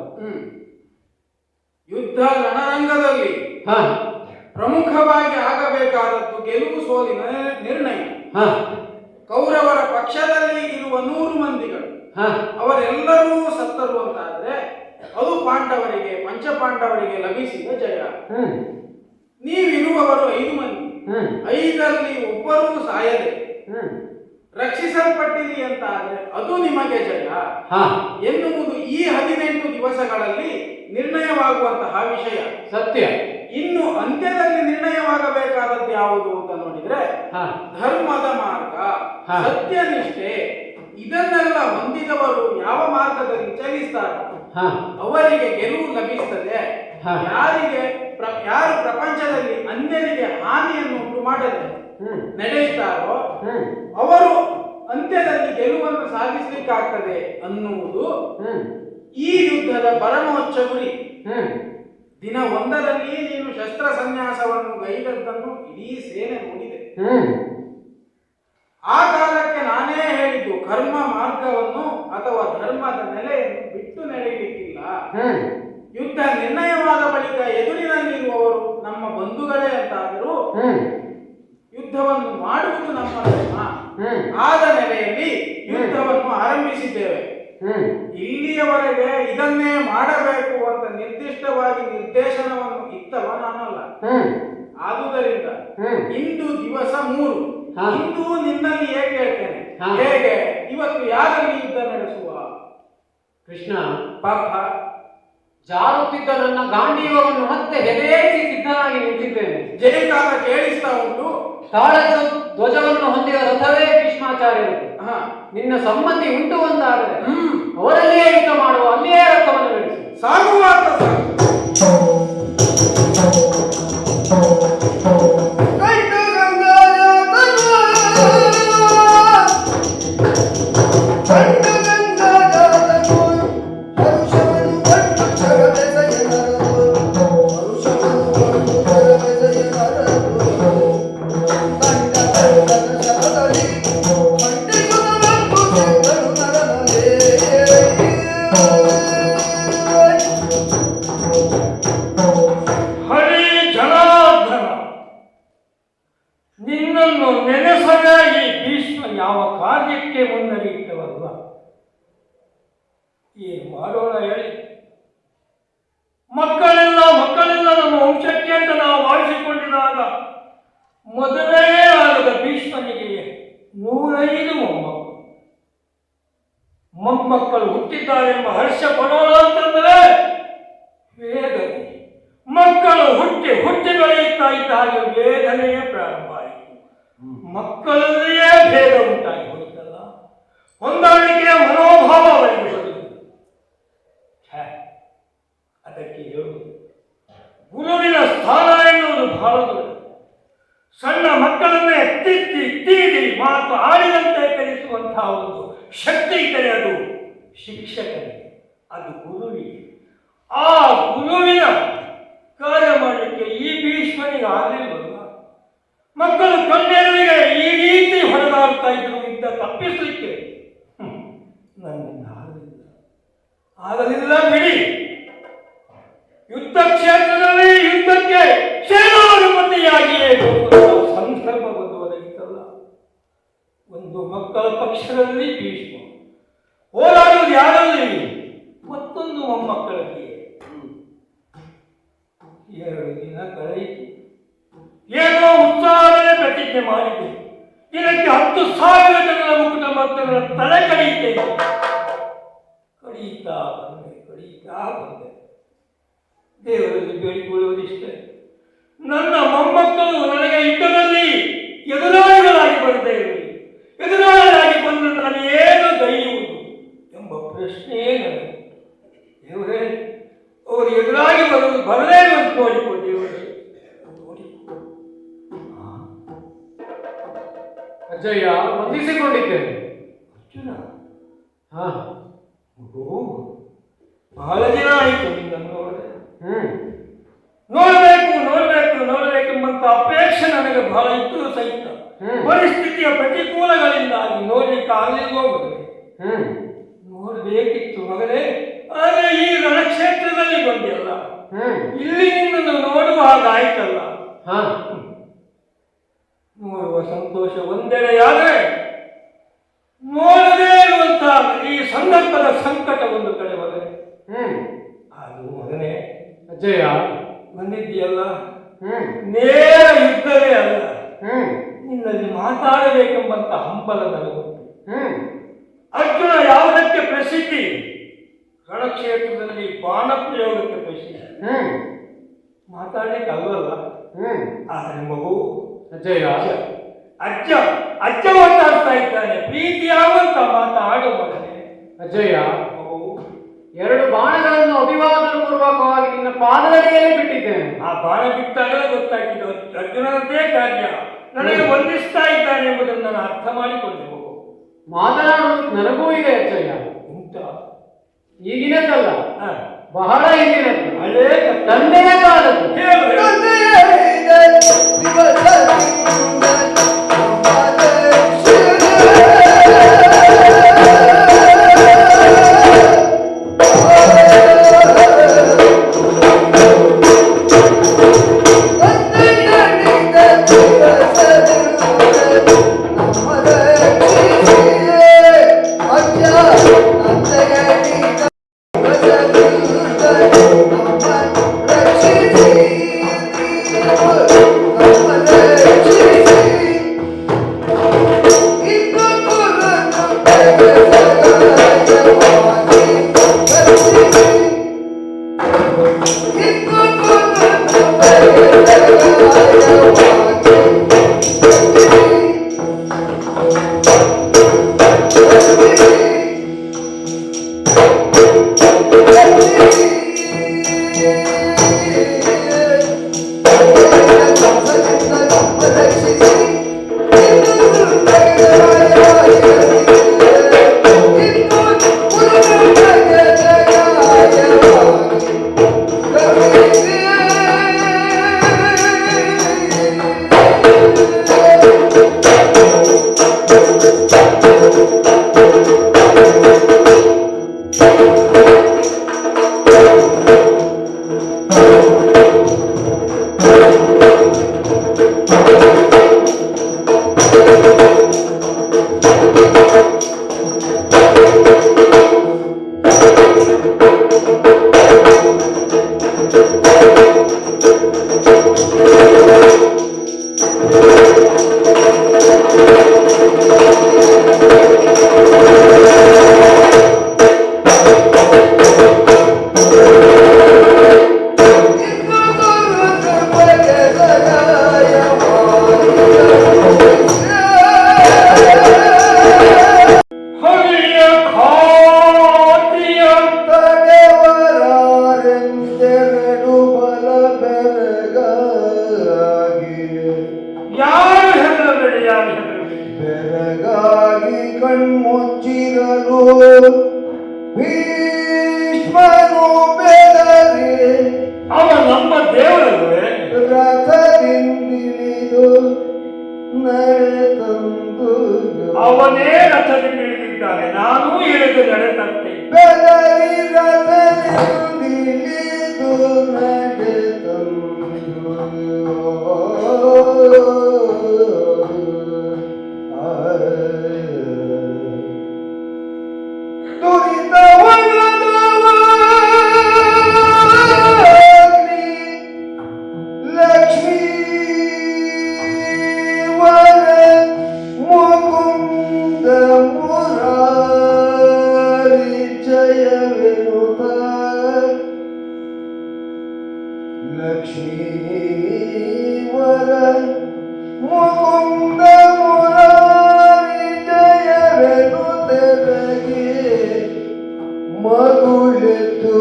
ಯುದ್ಧ ರಣರಂಗದಲ್ಲಿ ಪ್ರಮುಖವಾಗಿ ಆಗಬೇಕಾದದ್ದು ಗೆಲುವು ಸೋಲಿನ ನಿರ್ಣಯ. ಕೌರವರ ಪಕ್ಷದಲ್ಲಿ ಇರುವ 100 ಮಂದಿಗಳು ಅವರೆಲ್ಲರೂ ಸತ್ತರು ಅಂತಾದ್ರೆ ಅದು ಪಾಂಡವರಿಗೆ, ಪಂಚಪಾಂಡವರಿಗೆ ಲಭಿಸಿದ ಜಯ. ನೀವಿರುವವರು 5 ಮಂದಿ, 5ರಲ್ಲಿ ಒಬ್ಬರೂ ಸಾಯದೆ ರಕ್ಷಿಸಲ್ಪಟ್ಟಿರಿ ಅಂತಾದ್ರೆ ಅದು ನಿಮಗೆ ಜಯ ಎನ್ನುವುದು ಈ 18 ದಿವಸಗಳಲ್ಲಿ ನಿರ್ಣಯವಾಗುವಂತಹ ವಿಷಯ. ಸತ್ಯ. ಇನ್ನು ಅಂತ್ಯದಲ್ಲಿ ನಿರ್ಣಯವಾಗಬೇಕಾದದ್ದು ಯಾವುದು ಅಂತ ನೋಡಿದ್ರೆ ಹಾ. ಧರ್ಮದ ಮಾರ್ಗ, ಹಾ. ಸತ್ಯನಿಷ್ಠೆ, ಇದನ್ನೆಲ್ಲ ಹೊಂದಿದವರು ಯಾವ ಮಾರ್ಗದಲ್ಲಿ ಚಲಿಸ್ತಾರೋ ಹಾ. ಅವರಿಗೆ ಗೆಲುವು ಲಭಿಸ್ತದೆ. ಹಾ. ಯಾರು ಪ್ರಪಂಚದಲ್ಲಿ ಅನ್ಯರಿಗೆ ಹಾನಿಯನ್ನು ಉಂಟು ಮಾಡದೆ ನಡೆಯುತ್ತಾರೋ ಅವರು ಅಂತ್ಯದಲ್ಲಿ ಗೆಲುವನ್ನು ಸಾಧಿಸಲಿಕ್ಕಾಗ್ತದೆ ಅನ್ನುವುದು ಈ ಯುದ್ಧದ ಪರಮೋಚ್ಚ ಗುರಿ. ದಿನ ಒಂದರಲ್ಲಿ ನೀನು ಶಸ್ತ್ರ ಸನ್ಯಾಸವನ್ನು ಗೈದದ್ದನ್ನು ಇಡೀ ಸೇನೆ ನೋಡಿದೆ. ಆ ಕಾಲಕ್ಕೆ ನಾನೇ ಹೇಳಿದ್ದು ಕರ್ಮ ಮಾರ್ಗವನ್ನು ಅಥವಾ ಧರ್ಮದ ನೆಲೆಯನ್ನು ಬಿಟ್ಟು ನಡೆಯಲಿಕ್ಕಿಲ್ಲ. ಯುದ್ಧ ನಿರ್ಣಯವಾದ ಬಳಿಕ ಎದುರಿನಲ್ಲಿರುವವರು ನಮ್ಮ ಬಂಧುಗಳೇ ಅಂತಾದರೂ ಯುದ್ಧವನ್ನು ಮಾಡುವುದು ನಮ್ಮ ಧರ್ಮ. ಆದ ನೆಲೆಯಲ್ಲಿ ಯುದ್ಧವನ್ನು ಆರಂಭಿಸಿದ್ದೇವೆ. ಇಲ್ಲಿಯವರೆಗೆ ಇದನ್ನೇ ಮಾಡಬೇಕು ಅಂತ ನಿರ್ದಿಷ್ಟವಾಗಿ ನಿರ್ದೇಶನವನ್ನು ಇತ್ತವ ನಾನಲ್ಲ. ಆದುದರಿಂದ ಇಂದು ದಿವಸ 3 ಇಂದು ನಿನ್ನಲ್ಲಿ ಹೇಗೆ ಹೇಳ್ತೇನೆ, ಹೇಗೆ ಇವತ್ತು ಯಾರಲ್ಲಿ ಯುದ್ಧ ನಡೆಸುವ? ಕೃಷ್ಣ, ಪಾರ್ಥ, ಜಾರುತ್ತಿದ್ದ ನನ್ನ ಗಾಂಡೀವವನ್ನು ಮತ್ತೆ ಹೆದರಿಸಿ ಸಿದ್ಧನಾಗಿ ನಿಂತಿದ್ದೇನೆ. ಜಯಕಾಲ ಕೇಳಿಸ್ತಾ ಉಂಟು. ತಾಳ ಧ್ವಜವನ್ನು ಹೊಂದಿದ ರಥವೇ ಭೀಷ್ಮಾಚಾರ್ಯರು. ನಿನ್ನ ಸಂಬಂಧಿ ಉಂಟು ಅಂತಾದರೆ ಅವರಲ್ಲಿಯೇ ಯುದ್ಧ ಮಾಡುವ, ಅಲ್ಲಿಯೇ ರಥವನ್ನು ನಡೆಸಿ. ಸಾಗುವಾತ ಏನು ಮಾಡೋಣ ಹೇಳಿ? ಮಕ್ಕಳೆಲ್ಲ ನಮ್ಮ ವಂಶಕ್ಕೆ ಅಂತ ನಾವು ಭಾವಿಸಿಕೊಂಡಿದ್ದಾಗ ಮೊದಲೇ ಆಗದ ಭೀಷ್ಮನಿಗೆ 105 ಮೊಮ್ಮಕ್ಕಳು ಹುಟ್ಟಿದ್ದಾರೆಂಬ ಹರ್ಷ ಪಡೋಣ ಅಂತಂದರೆ ವೇದನೆ. ಮಕ್ಕಳು ಹುಟ್ಟಿ ಬೆಳೆಯುತ್ತಾ ಇದ್ದ ಹಾಗೆ ವೇದನೆಯೇ ಪ್ರಾರಂಭ ಆಯಿತು. ಮಕ್ಕಳಲ್ಲಿಯೇ ಭೇದ ಉಂಟಾಗಿ ಹೋಯಿತಲ್ಲ, ಹೊಂದಾಣಿಕೆಯ ಮನೋಭಾವ ಅವರಿಗೆ ಬರುವುದು. ಅದಕ್ಕೆ ಹೇಳುವುದು ಗುರುವಿನ ಸ್ಥಾನ ಎನ್ನುವುದು ಬಹಳ ದೊಡ್ಡ. ಸಣ್ಣ ಮಕ್ಕಳನ್ನೇ ತೀಡಿ ಮಾತು ಆಡಿದಂತೆ ಕಲಿಸುವಂತಹ ಒಂದು ಶಕ್ತಿ ಇದ್ದರೆ ಅದು ಶಿಕ್ಷಕನಿಗೆ, ಅದು ಗುರುವಿಗೆ. ಆ ಗುರುವಿನ ಕಾರ್ಯ ಮಾಡಲಿಕ್ಕೆ ಈ ಭೀಷ್ಮನಿಗೆ ಆಗಲಿಲ್ವಲ್ಲ. ಮಕ್ಕಳು ಕಣ್ಣೆರಳಿಗೆ ಈ ರೀತಿ ಹೊಡೆದಾಡ್ತಾ ಇದ್ರು ಇದ್ದ ತಪ್ಪಿಸಲಿಕ್ಕೆ ನನ್ನಿಂದ ಆಗಲಿಲ್ಲ ಬಿಡಿ. ಯುದ್ಧ ಕ್ಷೇತ್ರದಲ್ಲಿ ಯುದ್ಧಕ್ಕೆ ಸೇನಾಧಿಪತಿಯಾಗಿಯೇ ಸಂದರ್ಭ ಬಂದು ಒದಗಿತಲ್ಲ. ಒಂದು ಮಕ್ಕಳ ಪಕ್ಷದಲ್ಲಿ ಭೀಷ್ಮ ಹೋರಾಡುವುದು ಯಾರಲ್ಲಿ? ಮತ್ತೊಂದು ಮೊಮ್ಮಕ್ಕಳಲ್ಲಿ. 2 ದಿನ ಕಳೆಯಿತು. ಏನೋ ಉತ್ಸಾಹವೇ ಪ್ರತಿಜ್ಞೆ ಮಾಡಿದೆ. ಇದಕ್ಕೆ 10,000 ಜನರ ಮುಕುಟ ಮಕ್ಕಳ ತಲೆ ಕಡಿಯುತ್ತೇನೆ. ಕಡಿಯುತ್ತಾ ಬಂದೆ. ದೇವರಲ್ಲಿ ಬೇಡಿಕೊಳ್ಳುವುದಿಷ್ಟೇ, ನನ್ನ ಮೊಮ್ಮಕ್ಕಳು ನನಗೆ ಯುದ್ಧದಲ್ಲಿ ಎದುರಾಳಿಗಳಾಗಿ ಬರದೇ ಇರಲಿ. ಎದುರಾಳಿಯಾಗಿ ಬಂದು ನಾನು ಏನು ಗೈಯುವುದು ಎಂಬ ಪ್ರಶ್ನೆಯೇ ನನಗೆ. ದೇವರೇ, ಅವರು ಎದುರಾಗಿ ಬರದೇ ಇರುವಂತ ನೋಡಿಕೊ ದೇವರೇ, ನೋಡಿಕೊ. ಅಜ್ಜಯ್ಯ, ವಂದಿಸಿಕೊಂಡಿದ್ದೇನೆ. ಅರ್ಜುನ, ಬಹಳ ದಿನ ಆಯಿತು ನಿನ್ನನ್ನು ನೋಡಿದೆ. ನೋಡಬೇಕೆಂಬಂತ ಅಪೇಕ್ಷೆ ನನಗೆ ಬಹಳ ಇತ್ತು ಸಹಿತ ಪರಿಸ್ಥಿತಿಯ ಪ್ರತಿಕೂಲಗಳಿಂದಾಗಿ ನೋಡ್ಲಿಕ್ಕೆ ಆಗಲಿಲ್ವೋ ಮಗನೇ? ನೋಡಬೇಕಿತ್ತು ಮಗನೇ, ಆದರೆ ಈ ರಣಕ್ಷೇತ್ರದಲ್ಲಿ ಬಂದಿಲ್ಲ. ಇಲ್ಲಿ ನಿನ್ನನ್ನು ನೋಡುವ ಹಾಗಾಯ್ತಲ್ಲ. ನೋಡುವ ಸಂತೋಷ ಒಂದೆಡೆಯಾದರೆ ನೋಡದೇ ಇರುವಂತಹ ಈ ಸಂದರ್ಭದ ಸಂಕಟ ಒಂದು ಕಡೆ ಮಗನೇ. ಅದು ಮಗನೇ ಅಜ್ಜಯ್ಯ, ಬಂದಿದ್ದೀಯಲ್ಲ, ನೇರ ಯುದ್ಧವೇ ಅಲ್ಲ, ನಿನ್ನಲ್ಲಿ ಮಾತಾಡಬೇಕೆಂಬಂತ ಹಂಬಲ ನನಗುಂಟು. ಅರ್ಜುನ ಯಾವುದಕ್ಕೆ ಪ್ರಸಿದ್ಧಿ? ರಣಕ್ಷೇತ್ರದಲ್ಲಿ ಬಾಣ ಪ್ರಯೋಗಕ್ಕೆ ವಿಷಯ. ಹ್ಮ್ ಮಾತಾಡ್ಲಿಕ್ಕೆ ಅಲ್ವಲ್ಲ. ಹ್ಮ್ ಆದರೆ ಮಗು ಅಜ್ಜಯ್ಯ, ಅಜ್ಜ ಅಜ್ಜ ಮಾತಾಡ್ತಾ ಇದ್ದಾನೆ. ಪ್ರೀತಿಯಾಗುವಂತ ಮಾತಾಡು ಮಗನೇ. ಅಜ್ಜಯ್ಯ, ಮಗು, 2 ಬಾಣಗಳನ್ನು ಅಭಿವಾದನ ಪೂರ್ವಕವಾಗಿ ನಿನ್ನ ಪಾದದಡಿಯಲ್ಲಿ ಬಿಟ್ಟಿದ್ದೇನೆ. ಆ ಬಾಣ ಬಿಟ್ಟಾಗಲೇ ಗೊತ್ತಾಗಿದ್ದು ಅರ್ಜುನನದೇ ಕಾರ್ಯ ನನಗೆ ವಂದಿಸ್ತಾ ಇದ್ದಾನೆ ಎಂಬುದನ್ನು ನಾನು ಅರ್ಥ ಮಾಡಿಕೊಂಡೆ. ಮಗು, ಮಾತನಾಡುವುದು ನನಗೂ ಇದೆ ಅಜ್ಜಯ್ಯ. ಉಂಟ ಈಗಿನದ್ದಲ್ಲ, ಹ, ಬಹಳ ಹಿಂದಿನದ್ದು, ಹಳೇ ತಂದೆಯ ಕಾಲದ್ದು. ಹೇಳು, ಹೇಳು. ಭೀಷ್ಮನು ಬೆದರಿ ಅವ ನಮ್ಮ ದೇವರಲ್ವೇ? ರಥದಿಂದಿಳಿದು ನಡೆತಂದು ಅವನೇ ರಥದಿಂದ ಇಳಿದಿದ್ದಾನೆ, ನಾನೂ ಇಳಿದು ನಡೆದಂತೆ. ಬೆದರಿ ರಥದಿಂದಿಳಿದು ನಡೆತಂದು ಲಕ್ಷ್ಮೀವರ ಮುಕುಂದ ಮುರಾರಿ ಜಯವೆನು ತೆರಗಿ ಮಗುಳೆತ್ತು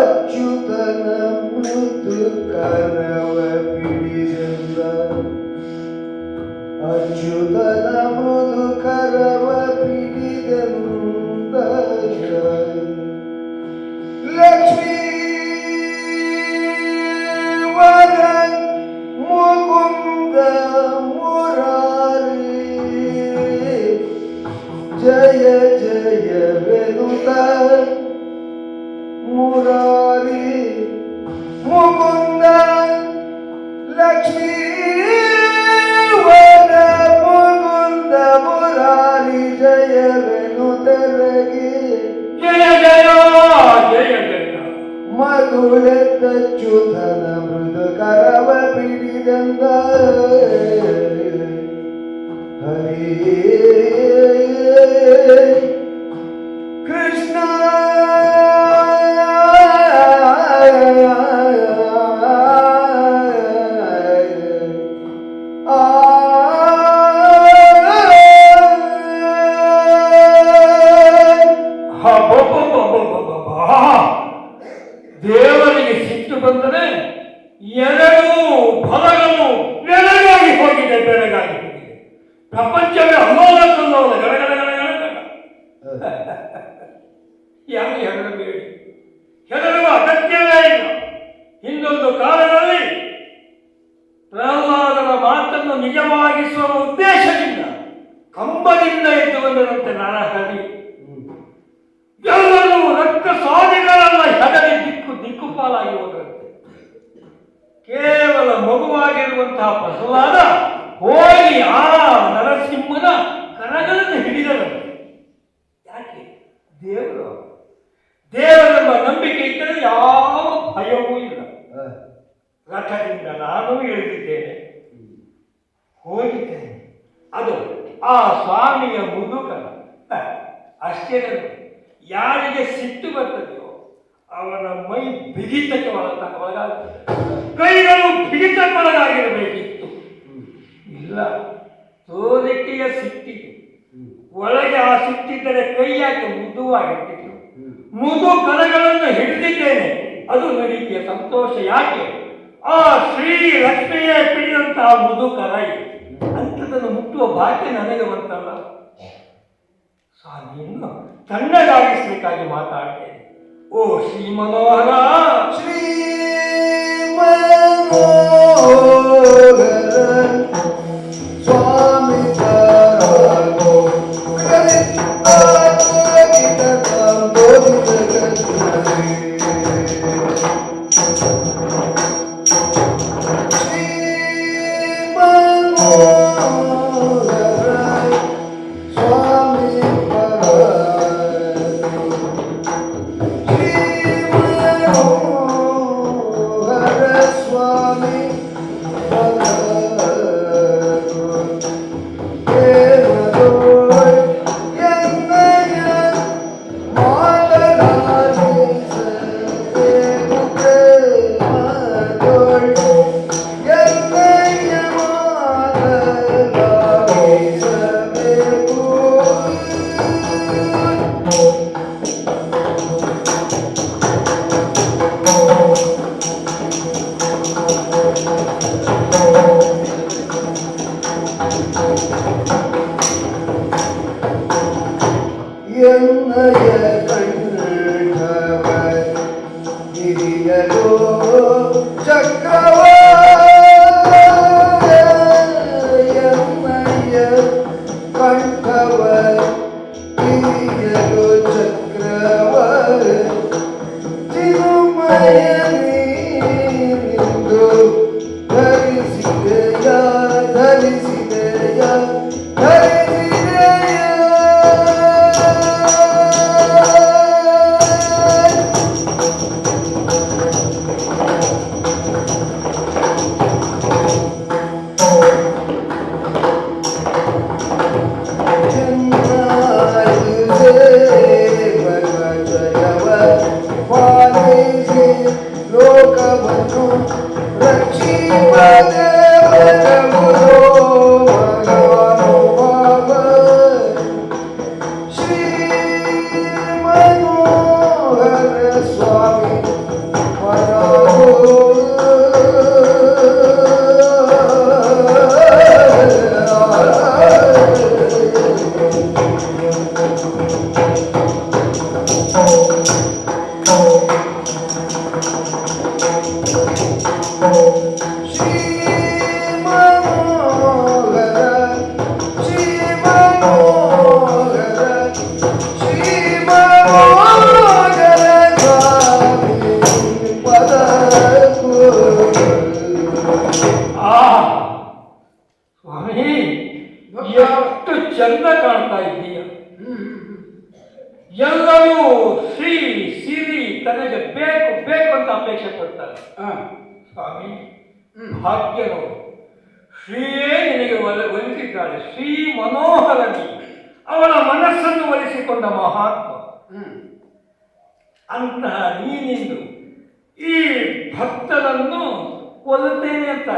ಅಚ್ಯುತನ ಮೃದು ಕರವ ಪಿಡಿದ ಅಚ್ಯುತನ ಮೃದು ಕರವ ಪಿಡಿದ ಲಕ್ಷ್ಮೀ ಮುಕುಂದ ಮುರಾರಿ ಜಯ ಜಯ ವೆನುತ ಮುರಾರಿ ಮುಕುಂದ ಲಕ್ಷ್ಮೀ ವರ ಮುಕುಂದ ಮುರಾರಿ ಜಯ ವೆನುತರಗಿ ಜಯ ಜಯ ಜಯ ಜಯ ಮಧುಳೆತ್ತಚ್ಯುತನ ಮೃದು ಕರವ ಪಿಡಿದಂದ ಹರಿ ಕೃಷ್ಣ ಎರಡು ಫಲಗಳು ಬೆಳಗಾಗಿ ಹೋಗಿದೆ, ಬೆಳಗಾಗಿ ಹೋಗಿದೆ. ಪ್ರಪಂಚವೇ ಅಲ್ಲೋಲಕಲ್ಲೋಲ, ಗಡಗಡ ಗಡಗಡ. ಯಾರು ಹೆದರಬೇಡಿ, ಹೆದರುವ ಅಗತ್ಯವೇ ಇಲ್ಲ. ಹಿಂದೊಂದು ಕಾಲದಲ್ಲಿ ಪ್ರಹ್ಲಾದನ ಮಾತನ್ನು ನಿಜವಾಗಿಸುವ ಉದ್ದೇಶದಿಂದ ಕಂಬದಿಂದ ಎದ್ದು ಬಂದರಂತೆ ನರಹರಿ. ಎಲ್ಲರೂ ರಕ್ತ ಸ್ವಾಮಿಗಳೆಲ್ಲ ಹೆದರಿ ದಿಕ್ಕುಪಾಲಾಗಿ ಹೋದರಂತೆ. ಕೇವಲ ಮಗುವಾಗಿರುವಂತಹ ಪ್ರಹ್ಲಾದ ಹೋಗಿ ಆ ನರಸಿಂಹನ ಕರಗಳನ್ನು ಹಿಡಿದರಂತೆ. ಯಾಕೆ? ದೇವರೆಂಬ ನಂಬಿಕೆ ಇದ್ದರೆ ಯಾವ ಭಯವೂ ಇಲ್ಲ. ರಥದಿಂದ ನಾನು ಇಳಿದಿದ್ದೇನೆ, ಹೋಗಿದ್ದೇನೆ. ಅದು ಆ ಸ್ವಾಮಿಯ ಮುದುಕನ. ಅಷ್ಟೇ, ಯಾರಿಗೆ ಸಿಟ್ಟು ಬರ್ತದೆಯೋ ಅವನ ಮೈ ಬಿಗಿತಕ್ಕೆ ಒಳಗಾಗ್ತದೆ. ಕೈಗಳು ಬಿಗಿತಕ್ಕೊಳಗಾಗಿರಬೇಕಿತ್ತು. ಇಲ್ಲ, ತೋರಿಕೆಯ ಸಿಟ್ಟಿಗೆ ಒಳಗೆ ಆ ಸಿಟ್ಟಿದ್ದರೆ ಕೈ ಯಾಕೆ ಮೃದುವಾಗಿರ್ತಿತ್ತು. ಮೃದು ಕರಗಳನ್ನು ಹಿಡಿದಿದ್ದೇನೆ, ಅದು ನಡಿಕೆಯ ಸಂತೋಷ. ಯಾಕೆ? ಆ ಶ್ರೀ ಲಕ್ಷ್ಮಿಯೇ ಪಿಡಿದಂತಹ ಮೃದು ಕರ ಅಂಥದನ್ನು ಮುಟ್ಟುವ ಭಾಗ್ಯ ನನಗೆ ಬಂತಲ್ಲ. ಸ್ವಾಮಿಯನ್ನು ತಣ್ಣಗಾಗಿಸ್ಬೇಕಾಗಿ ಮಾತಾಡ್ತೇನೆ. ಓ ಶ್ರೀ ಮನೋಹರ, ಶ್ರೀ ಮನೋಹರ ಸ್ವಾಮಿ ಎಷ್ಟು ಚಂದ ಕಾಣ್ತಾ ಇದ್ದೀಯ. ಎಲ್ಲರೂ ಶ್ರೀ ಸಿರಿ ತನಗೆ ಬೇಕು ಬೇಕು ಅಂತ ಅಪೇಕ್ಷೆ ಪಡ್ತಾರೆ. ಸ್ವಾಮಿ ಭಾಗ್ಯನು ಶ್ರೀಯೇ ನಿನಗೆ ಒಲಿಸಿದ್ದಾಳೆ. ಶ್ರೀ ಮನೋಹರನಿ ಅವಳ ಮನಸ್ಸನ್ನು ಒಲಿಸಿಕೊಂಡ ಮಹಾತ್ಮ. ಅಂತಹ ನೀನಿಂದು ಈ ಭಕ್ತರನ್ನು ಕೊಲ್ಲುತ್ತೇನೆ ಅಂತ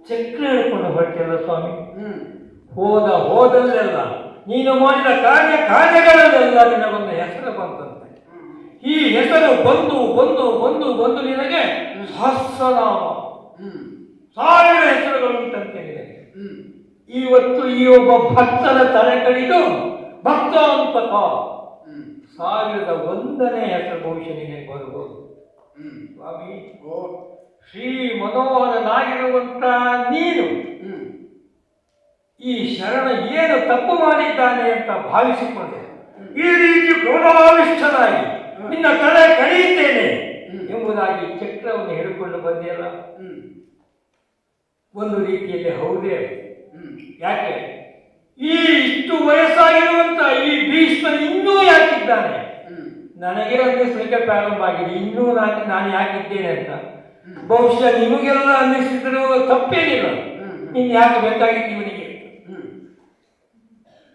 ಚಕ್ರ ಹಿಡ್ಕೊಂಡು ಹೊರಟಿಲ್ಲ ಸ್ವಾಮಿ. ಹೋದಲ್ಲೆಲ್ಲ ನೀನು ಮಾಡಿದ ಕಾರ್ಯಗಳಲ್ಲೆಲ್ಲ ನಿನಗೊಂದು ಹೆಸರು ಬಂತಂತೆ. ಈ ಹೆಸರು ಬಂದು ಬಂದು ಬಂದು ಬಂದು ನಿನಗೆ ಸಹಸ್ರನಾಮ ಹ್ಮ್ 1000 ಹೆಸರುಗಳು ಉಂಟಂತೆ ನಿನಗೆ. ಹ್ಮ್ ಇವತ್ತು ಈ ಒಬ್ಬ ಭಕ್ತನ ತಲೆ ಕಡಿದು ಭಕ್ತ ಅಂತಕ ಹ್ಮ್ 1001ನೇ ಹೆಸರು ಬಹುಶಃ ನಿನಗೆ ಬರ್ಬೋದು. ಹ್ಮ್ ಸ್ವಾಮಿ, ಓ ಶ್ರೀ ಮನೋಹರನಾಗಿರುವಂತ ನೀನು ಹ್ಮ್ ಈ ಶರಣ ಏನು ತಪ್ಪು ಮಾಡಿದ್ದಾನೆ ಅಂತ ಭಾವಿಸಿಕೊಂಡೆ ಈ ರೀತಿ ಕ್ರೋಧಾವಿಷ್ಠನಾಗಿ ನಿನ್ನ ತಲೆ ಕಡಿಯುತ್ತೇನೆ ಎಂಬುದಾಗಿ ಚಕ್ರವನ್ನು ಹಿಡಿದುಕೊಂಡು ಬಂದೆಯಲ್ಲ. ಹ್ಮ್ ಒಂದು ರೀತಿಯಲ್ಲಿ ಹೌದೇ. ಹ್ಮ್ ಯಾಕೆ ಈ ಇಷ್ಟು ವಯಸ್ಸಾಗಿರುವಂತ ಈ ಭೀಷ್ಮ ಇನ್ನೂ ಯಾಕಿದ್ದಾನೆ? ಹ್ಮ್ ನನಗೆ ಅನ್ನಿಸ್ಲಿಕ್ಕೆ ಪ್ರಾರಂಭ ಆಗಿದೆ ಇನ್ನೂ ನಾನು ಯಾಕಿದ್ದೇನೆ ಅಂತ. ಬಹುಶಃ ನಿಮಗೆಲ್ಲ ಅನ್ನಿಸಿದ್ರು ತಪ್ಪೇನಿಲ್ಲ. ನೀನು ಯಾಕೆ ಬೇಕಾಗಿತ್ತು ಇವನಿಗೆ?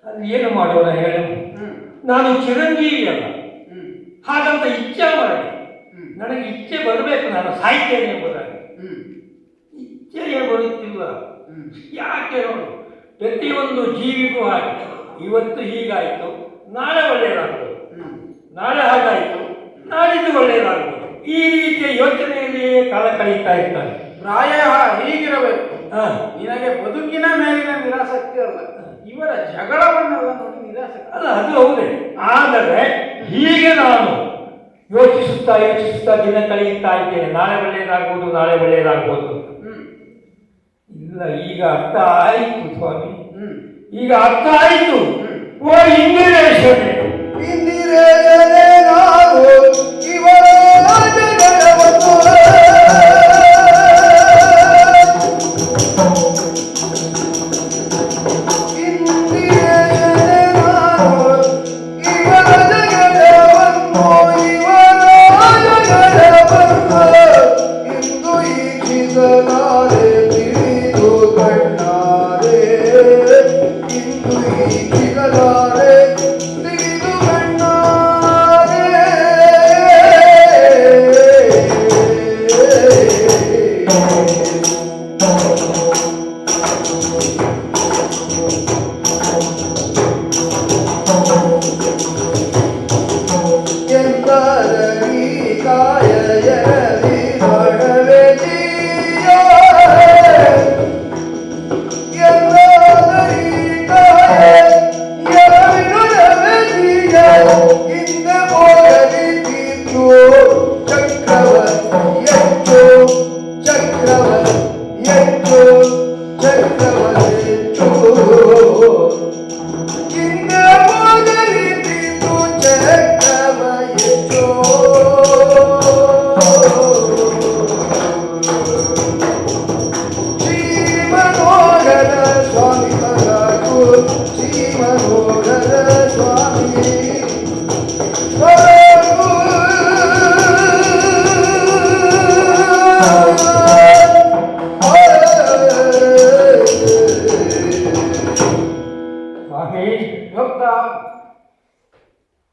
ಅದು ಏನು ಮಾಡೋಣ ಹೇಳು? ನಾನು ಚಿರಂಜೀವಿ ಅಲ್ಲ, ಹಾಗಂತ ಇಚ್ಛೆ ಮಾಡಿ ನನಗೆ ಇಚ್ಛೆ ಬರಬೇಕು, ನಾನು ಸಾಯ್ತೇನೆ ಎಂಬುದಾಗಿ. ಇಚ್ಛೆಯೇ ಬರುತ್ತಿಲ್ಲ. ಯಾಕೆ ನೋಡು, ಪ್ರತಿಯೊಂದು ಜೀವಿಗೂ ಹಾಗೆ. ಇವತ್ತು ಹೀಗಾಯಿತು, ನಾಳೆ ಒಳ್ಳೆಯದಾಗ್ಬೋದು, ನಾಳೆ ಹಾಗಾಯಿತು, ನಾಳಿದ್ದು ಒಳ್ಳೆಯದಾಗ್ಬೋದು. ಈ ರೀತಿಯ ಯೋಚನೆಯಲ್ಲಿಯೇ ಕಾಲ ಕಳೀತಾ ಇರ್ತಾರೆ. ಪ್ರಾಯ ಹೀಗಿರಬೇಕು. ನಿನಗೆ ಬದುಕಿನ ಮೇಲಿನ ನಿರಾಸಕ್ತಿ ಅಲ್ಲ, ಇವರ ಜಗಳವನ್ನೆಲ್ಲ ನೋಡಿ ನಿರಾಸಕ್ತಿ ಅಲ್ಲ, ಅದು ಹೌದೇ. ಆದರೆ ಹೀಗೆ ನಾನು ಯೋಚಿಸುತ್ತಾ ದಿನ ಕಳೆಯುತ್ತಾ ಇದ್ದೇನೆ, ನಾಳೆ ಒಳ್ಳೆಯದಾಗ್ಬೋದು, ನಾಳೆ ಒಳ್ಳೆಯದಾಗ್ಬೋದು ಅಂತ. ಇಲ್ಲ, ಈಗ ಅರ್ಥ ಆಯಿತು ಸ್ವಾಮಿ, ಈಗ ಅರ್ಥ ಆಯಿತು. ಓ ಇಂದಿರೇಶನೇ, ಇಂದಿರೇಶನೇ ನಾವು ಇವರ ಜಗಳವನ್ನು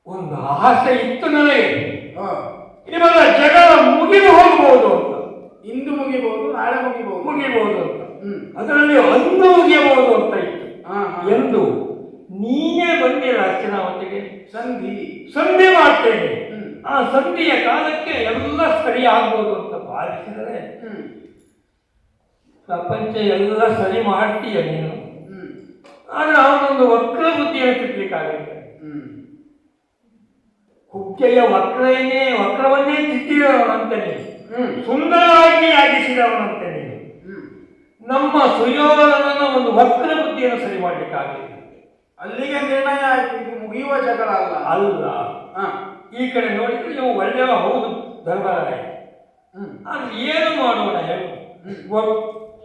ಒಂದು ಆಸೆ ಇತ್ತು ನನಗೆ, ಇವೆಲ್ಲ ಜಗಳ ಮುಗಿದು ಹೋಗಬಹುದು ಅಂತ. ಇಂದು ಮುಗಿಬಹುದು, ನಾಳೆ ಮುಗಿಬಹುದು ಅಂತ, ಅದರಲ್ಲಿ ಅಂದು ಮುಗಿಯಬಹುದು ಅಂತ ಇತ್ತು. ಎಂದು ನೀನೇ ಬಂದಿಲ್ಲ ಅರ್ಚನಾವತಿಗೆ, ಸಂಧಿ ಮಾಡ್ತೇನೆ, ಆ ಸಂಧಿಯ ಕಾಲಕ್ಕೆ ಎಲ್ಲ ಸರಿ ಆಗ್ಬೋದು ಅಂತ ಭಾವಿಸಿದರೆ ಪ್ರಪಂಚ ಎಲ್ಲ ಸರಿ ಮಾಡ್ತೀಯ ನೀನು. ಆದ್ರೆ ಅವನೊಂದು ವಕ್ರ ಬುದ್ಧಿಯನ್ನು ತಿದ್ದಲಿಕ್ಕಾಗುತ್ತೆ. ಕುಕ್ಕೆಯ ವಕ್ರವನ್ನೇ ತಿದ್ದಿದವನಂತೆ ನೀನು, ಸುಂದರವಾಗಿ ಆಗಿಸಿದವನಂತೆ ನೀನು. ನಮ್ಮ ಸುಯೋಧನನ ಒಂದು ವಕ್ರ ಬುದ್ಧಿಯನ್ನು ಸರಿ ಮಾಡ್ಲಿಕ್ಕಾಗಲಿಲ್ಲ. ಅಲ್ಲಿಗೆ ನಿರ್ಣಯ ಆಯ್ತು, ಇದು ಮುಗಿಯುವ ಜಗಳ ಅಲ್ಲ. ಈ ಕಡೆ ನೋಡಿದ್ರೆ ನೀವು ಒಳ್ಳೆಯ ಹೌದು ಧರ್ಮರಾಯ, ಆದ್ರೆ ಏನು ಮಾಡೋಣ ಹೇಳು?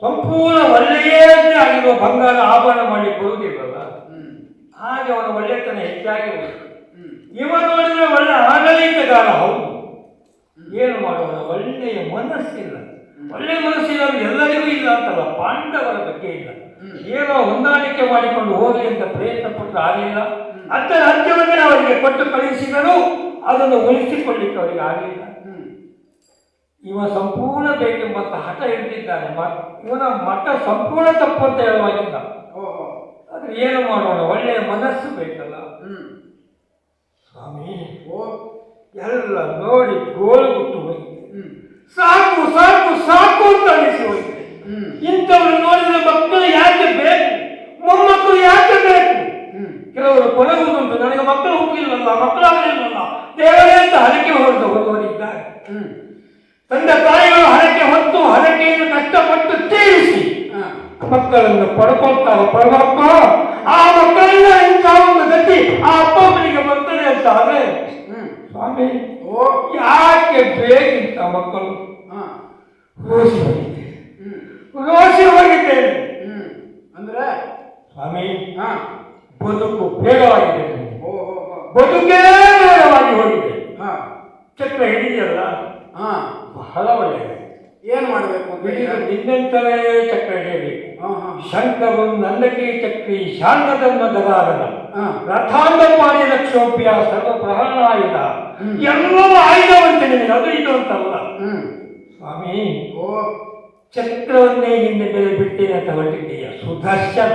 ಸಂಪೂರ್ಣ ಒಳ್ಳೆಯೇ ಆಗಿರುವ ಬಂಗಾರ ಆಭರಣ ಮಾಡಿ ಬರುವುದಿಲ್ಲಲ್ಲ, ಹಾಗೆ ಅವನ ಒಳ್ಳೆತನ ಹೆಚ್ಚಾಗಿ ಹೋಯಿತು. ಇವ ನೋಡಿದ್ರೆ ಒಳ್ಳೆ ಆಡಳಿತಗಾರ ಹೌದು, ಏನು ಮಾಡೋಣ? ಒಳ್ಳೆಯ ಮನಸ್ಸಿಲ್ಲ. ಒಳ್ಳೆಯ ಮನಸ್ಸಿಲ್ಲ ಎಲ್ಲರಿಗೂ ಇಲ್ಲ ಅಂತಲ್ಲ, ಪಾಂಡವರ ಬಗ್ಗೆ ಇಲ್ಲ. ಏನೋ ಹೊಂದಾಣಿಕೆ ಮಾಡಿಕೊಂಡು ಹೋಗಲಿ ಅಂತ ಪ್ರಯತ್ನ ಪಟ್ಟರು, ಆಗಲಿಲ್ಲ. ಅರ್ಧ ರಾಜ್ಯವನ್ನೇ ಅವರಿಗೆ ಕೊಟ್ಟು ಕಳಿಸಿದರೂ ಅದನ್ನು ಉಳಿಸಿಕೊಳ್ಳಿಕ್ಕೆ ಅವರಿಗೆ ಆಗಲಿಲ್ಲ. ಇವ ಸಂಪೂರ್ಣ ಬೇಕೆಂಬಂತ ಹಠ ಹಿಡಿದಿದ್ದಾನೆ. ಇವನ ಮಠ ಸಂಪೂರ್ಣ ತಪ್ಪು ಅಂತ ಹೇಳುವಾಗಿಲ್ಲ. ಆದ್ರೆ ಏನು ಮಾಡೋಣ, ಒಳ್ಳೆಯ ಮನಸ್ಸು ಬೇಕಲ್ಲ ಸ್ವಾಮಿ. ಎಲ್ಲ ನೋಡಿ ಗೋಳು ಬಿಟ್ಟು ಹೋಗಿದೆ. ಸಾಕು ಸಾಕು ಸಾಕು ತಣಿಸಿ ಹೋಗಿದೆ. ಇಂಥವ್ರು ನೋಡಿದ್ರೆ ಮಕ್ಕಳು ಯಾಕೆ ಬೇಕು, ಮೊಮ್ಮಕ್ಕಳು ಯಾಕೆ ಬೇಕು? ಕೆಲವರು ಕೊನೆಗುದುಂಟು, ನನಗೆ ಮಕ್ಕಳು ಹುಟ್ಟಿಲ್ವಲ್ಲ, ಮಕ್ಕಳಾಗಲಿಲ್ವಲ್ಲ, ದೇವರೇ ಅಂತ ಹರಕೆ ಹೋದವರಿದ್ದಾರೆ. ತಂದೆ ತಾಯಿಗಳು ಹರಕೆ ಹೊತ್ತು ಹರಕೆಯನ್ನು ಕಷ್ಟಪಟ್ಟು ತೀರಿಸಿ ಮಕ್ಕಳನ್ನು ಪಡ್ಕೊಳ್ತಾರೆ. ಪರಮಾತ್ಮ ಆ ಮಕ್ಕಳಿಂದ ಇಂಥ ಒಂದು ಗತಿ ಆ ಅಪ್ಪ ಅಮ್ಮನಿಗೆ ಬರ್ತದೆ ಅಂತ ಆದ್ರೆ ಸ್ವಾಮಿ ಯಾಕೆ ಬೇಕಿಂತ ಮಕ್ಕಳು? ರೋಸಿ ಹೋಗಿದ್ದೇನೆ ಅಂದ್ರೆ ಸ್ವಾಮಿ ಬದುಕು ಬೇಗವಾಗಿದೆ, ಬದುಕೇ ಬೇಗವಾಗಿ ಹೋಗಿದೆ. ಚಕ್ರ ಹಿಡಿಯಲ್ಲ ಬಹಳ ಒಳ್ಳೆಯದು. ಏನ್ ಮಾಡ್ಬೇಕು ಅಂತ ನಿನ್ನಂತವೇ ಚಕ್ರ ಹಿಡಿಯಬೇಕು. ಶಂಕರು ನಂದಕಿ ಚಕ್ರಿ ಶಾಂತಧರ್ಮ ಗದಾಧರ ರಥಾಂಗ ಪಾಡಿ ಲಕ್ಷೋಪ್ಯ ಸರ್ವ ಪ್ರಹರಣಾಯುಧ ಎಲ್ಲವೂ ಆಯುಧವಂತೆ ನಿನಗೆ, ಅದು ಇದು ಅಂತಲ್ಲ ಸ್ವಾಮಿ. ಚಕ್ರವನ್ನೇ ನಿನ್ನ ಮೇಲೆ ಬಿಟ್ಟೇನೆ ಅಂತ ಹೊರಟಿದ್ದೀಯ. ಸುದರ್ಶನ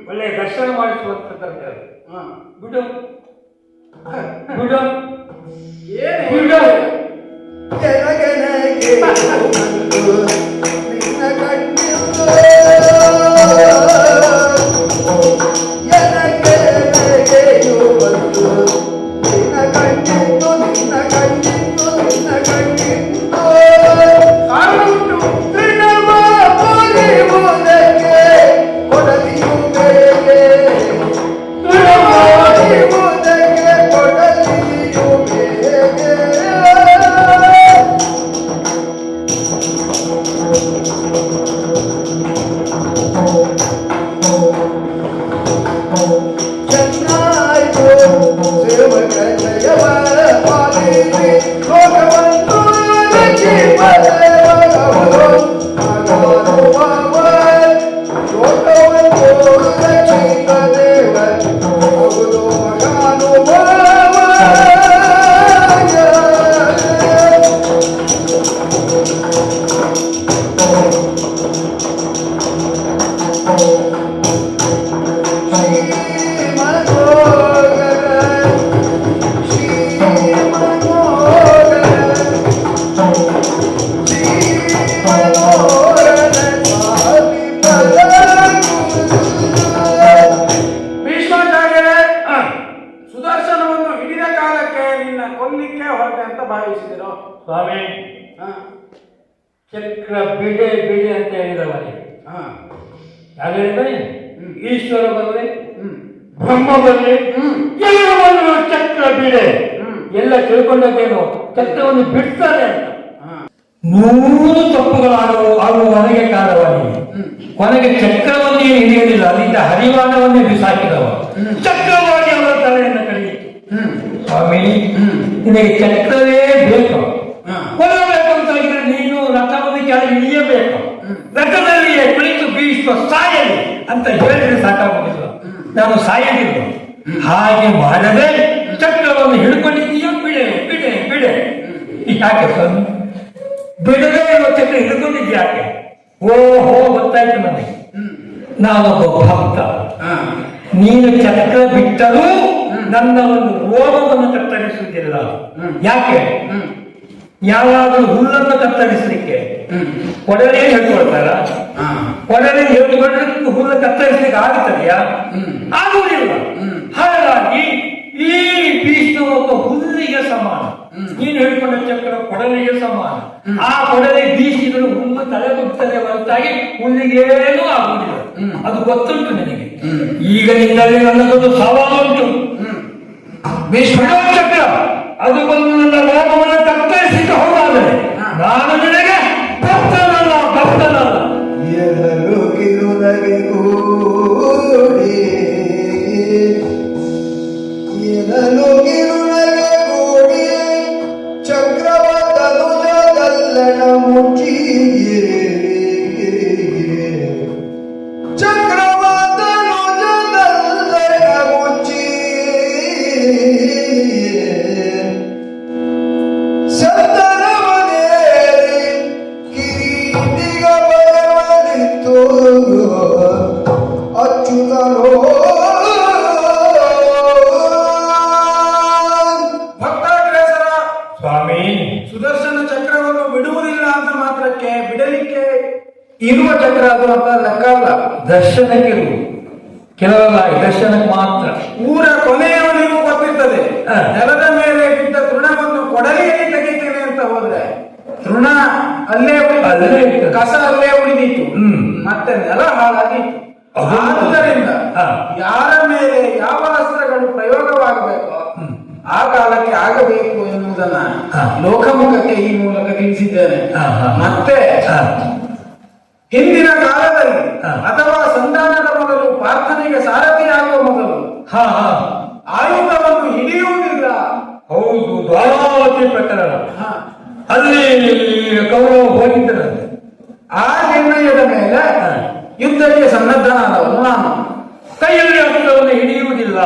ಒಳ್ಳೆಯ ದರ್ಶನ ಮಾಡಿಸುವಂತದ್ದು ಬಿಡು ಬಿಡು ಬಿಡು. ನಿನ್ನ ಕಣ್ಣಿಂದು ಸ್ವಾಮಿ ಚಕ್ರ ಬಿಡೆ ಬಿಡೆ ಅಂತ ಹೇಳಿದವನೇ ಯಾರು ಹೇಳಿದಾನೆ? ಈಶ್ವರ ಬರಲಿ, ಬ್ರಹ್ಮ ಬರಲಿ, ಎಲ್ಲವನ್ನು ಚಕ್ರ ಬಿಡೆ ಎಲ್ಲ ತಿಳ್ಕೊಂಡದ್ದೇನು ಚಕ್ರವನ್ನು ಬಿಡ್ತಾರೆ ಅಂತ. 100 ತಪ್ಪುಗಳಾಗುವವರೆಗೆ ಕಾರಣವಾಗಿದೆ. ಕೊನೆಗೆ ಚಕ್ರವನ್ನೇ ಹಿಡಿಯಲಿಲ್ಲ, ಅಲ್ಲಿಂದ ಹರಿವಾಣವನ್ನೇ ಬಿಸಾಕಿದವ. ಚಕ್ರವಾಗಿ ಅವರ ತಲೆಯನ್ನು ಕಳೆಯಿತು. ಸ್ವಾಮಿ ನಿನಗೆ ಚಕ್ರವೇ ಬೇಕು, ಕೊಲ್ಲಬೇಕು ಅಂತ ಹೇಳಿದ್ರೆ ನೀನು ರಥವನ್ನು ಕೆಳಗೆ ಇಳಿಯಬೇಕು, ರಥದಲ್ಲಿಯೇ ಕುಳಿತು ಭೀಷ್ಮ ಸಾಯಲಿ ಅಂತ ಹೇಳಿದ್ರೆ ಸಾಕಾಗುವುದಿಲ್ಲ. ನಾನು ಸಾಯಲಿಲ್ಲ, ಹಾಗೆ ಮಾಡದೆ ಚಕ್ರವನ್ನು ಹಿಡ್ಕೊಂಡಿದ್ದೀಯ, ಬಿಡೆ ಬಿಡೆ ಬಿಡೆ. ಯಾಕೆ ಸ್ವಾಮಿ ಬಿಡದೆ ಇರುವ ಚಕ್ರ ಹಿಡ್ಕೊಂಡಿದ್ಯಾಕೆ? ಓಹೋ ಗೊತ್ತಾಯ್ತು ನನಗೆ, ನಾನೊಬ್ಬ ಭಕ್ತ. ನೀನು ಚಕ್ರ ಬಿಟ್ಟರೂ ನನ್ನ ಒಂದು ರೋಗವನ್ನು ಕತ್ತರಿಸುವುದಿಲ್ಲ. ಯಾಕೆ? ಯಾವಾಗಲೂ ಹುಲ್ಲನ್ನು ಕತ್ತರಿಸಲಿಕ್ಕೆ ಕೊಡಲೇ ಹೇಳ್ಕೊಳ್ತಾರ, ಕೊಡಲೇ ಹೇಳ್ಕೊಂಡ್ರೆ ಹುಲ್ಲು ಕತ್ತರಿಸಲಿಕ್ಕೆ ಆಗುತ್ತದೆಯಾ? ಆಗುವುದಿಲ್ಲ. ಹಾಗಾಗಿ ಈ ಭೀಷ್ಮ ಒಬ್ಬ ಹುಲ್ಲಿಗೆ ಸಮಾನ, ನೀನು ಹೇಳ್ಕೊಂಡ ಚಕ್ರ ಕೊಡಲಿಗೆ ಸಮಾನ. ಆ ಕೊಡಲಿ ಬೀಸಿಗಳು ಹುಲ್ಲು ತಲೆ ಕೊಡ್ತದೆ ಹೊರತಾಗಿ ಹುಲ್ಲಿಗೇನೂ ಆಗುವುದಿಲ್ಲ. ಅದು ಗೊತ್ತುಂಟು ನನಗೆ. ಈಗ ನಿನ್ನಲ್ಲಿ ನನ್ನದೊಂದು ಸವಾಲುಂಟು. ಚಕ್ರ ಅದು ಬಂದು ನನ್ನ ರೋಗವನ್ನು ಕತ್ತರಿಸಿಟ್ಟು ಹೋಗಾದರೆ ನಾನು ನಿನಗೆ ಭಕ್ತನಲ್ಲ, ಭಕ್ತನಲ್ಲ. ಎಲ್ಲರೂ ಕಿರುನಗೆ ಕೂಡಿ ಎಲ್ಲರೂ ಕಿರುನಗೆ ಕೂಡಿ ಚಕ್ರವತನುಜದಲ್ಲಣ ಮುಚ್ಚಿ ಚಕ್ರವತನುಜದಲ್ಲಣ ಮುಚ್ಚಿ ಸುದರ್ಶನ ಚಕ್ರವನ್ನು ಬಿಡುವುದಿಲ್ಲ ಅಂತ ಮಾತ್ರಕ್ಕೆ ಬಿಡಲಿಕ್ಕೆ ಇರುವ ಚಕ್ರ ಅದು ಅಂತ ಲೆಕ್ಕ ಅಲ್ಲ. ದರ್ಶನಕ್ಕೆ ಇರುವುದು ಕೆಲವಲ್ಲ, ದರ್ಶನಕ್ಕೆ ಮಾತ್ರ. ಊರ ಕೊನೆಯವನಿಗೂ ಗೊತ್ತಿರ್ತದೆ. ಹಾ. ನೆಲದ ಮೇಲೆ ಬಿದ್ದ ತೃಣವನ್ನು ಕೊಡಲಿಯಲ್ಲಿ ತೆಗಿತೇನೆ ಅಂತ ಹೋದ್ರೆ ತೃಣ ಅಲ್ಲೇ ಅಲ್ಲೇ ಉಳಿದಿತ್ತು, ಇರ್ತದೆ. ಕಸ ಅಲ್ಲೇ ಉಳಿದಿತ್ತು, ಮತ್ತೆ ನೆಲ ಹಾಳಾಗಿತ್ತು. ಅದು- ಆದ್ದರಿಂದ ಹಾ. ಯಾರ ಮೇಲೆ ಯಾವ ಅಸ್ತ್ರಗಳು ಪ್ರಯೋಗವಾಗಬೇಕು ಆ ಕಾಲಕ್ಕೆ ಆಗಬೇಕು ಎನ್ನುವುದನ್ನ ಹಾ. ಲೋಕಮುಖಕ್ಕೆ ಈ ಮೂಲಕ ತಿಳಿಸಿದ್ದೇನೆ. ಹಾ, ಹಾ. ಮತ್ತೆ ಹಾ. ಹಿಂದಿನ ಕಾಲದಲ್ಲಿ ಹಾ. ಅಥವಾ ಸಂಧಾನದ ಮೊದಲು ಪ್ರಾರ್ಥನೆಗೆ ಸಾರಥಿಯಾಗುವ ಮೊದಲು ಹಾ ಹಾ ಆಯುಧವನ್ನು ಹಿಡಿಯುವುದಿಲ್ಲ. ಹೌದು, ದ್ವಾರಾವತಿ ಪ್ರಕರಣ. ಹಾ. ಅಲ್ಲಿ ಕೌರವ ಹೋಗಿದ್ದರಂತೆ. ಆ ನಿರ್ಣಯದ ಮೇಲೆ ಹಾ. ಯುದ್ಧಕ್ಕೆ ಸನ್ನದ್ಧನಾದವನು ನಾನು. ಕೈಯಲ್ಲಿ ಅಸ್ತ್ರವನ್ನು ಹಿಡಿಯುವುದಿಲ್ಲ,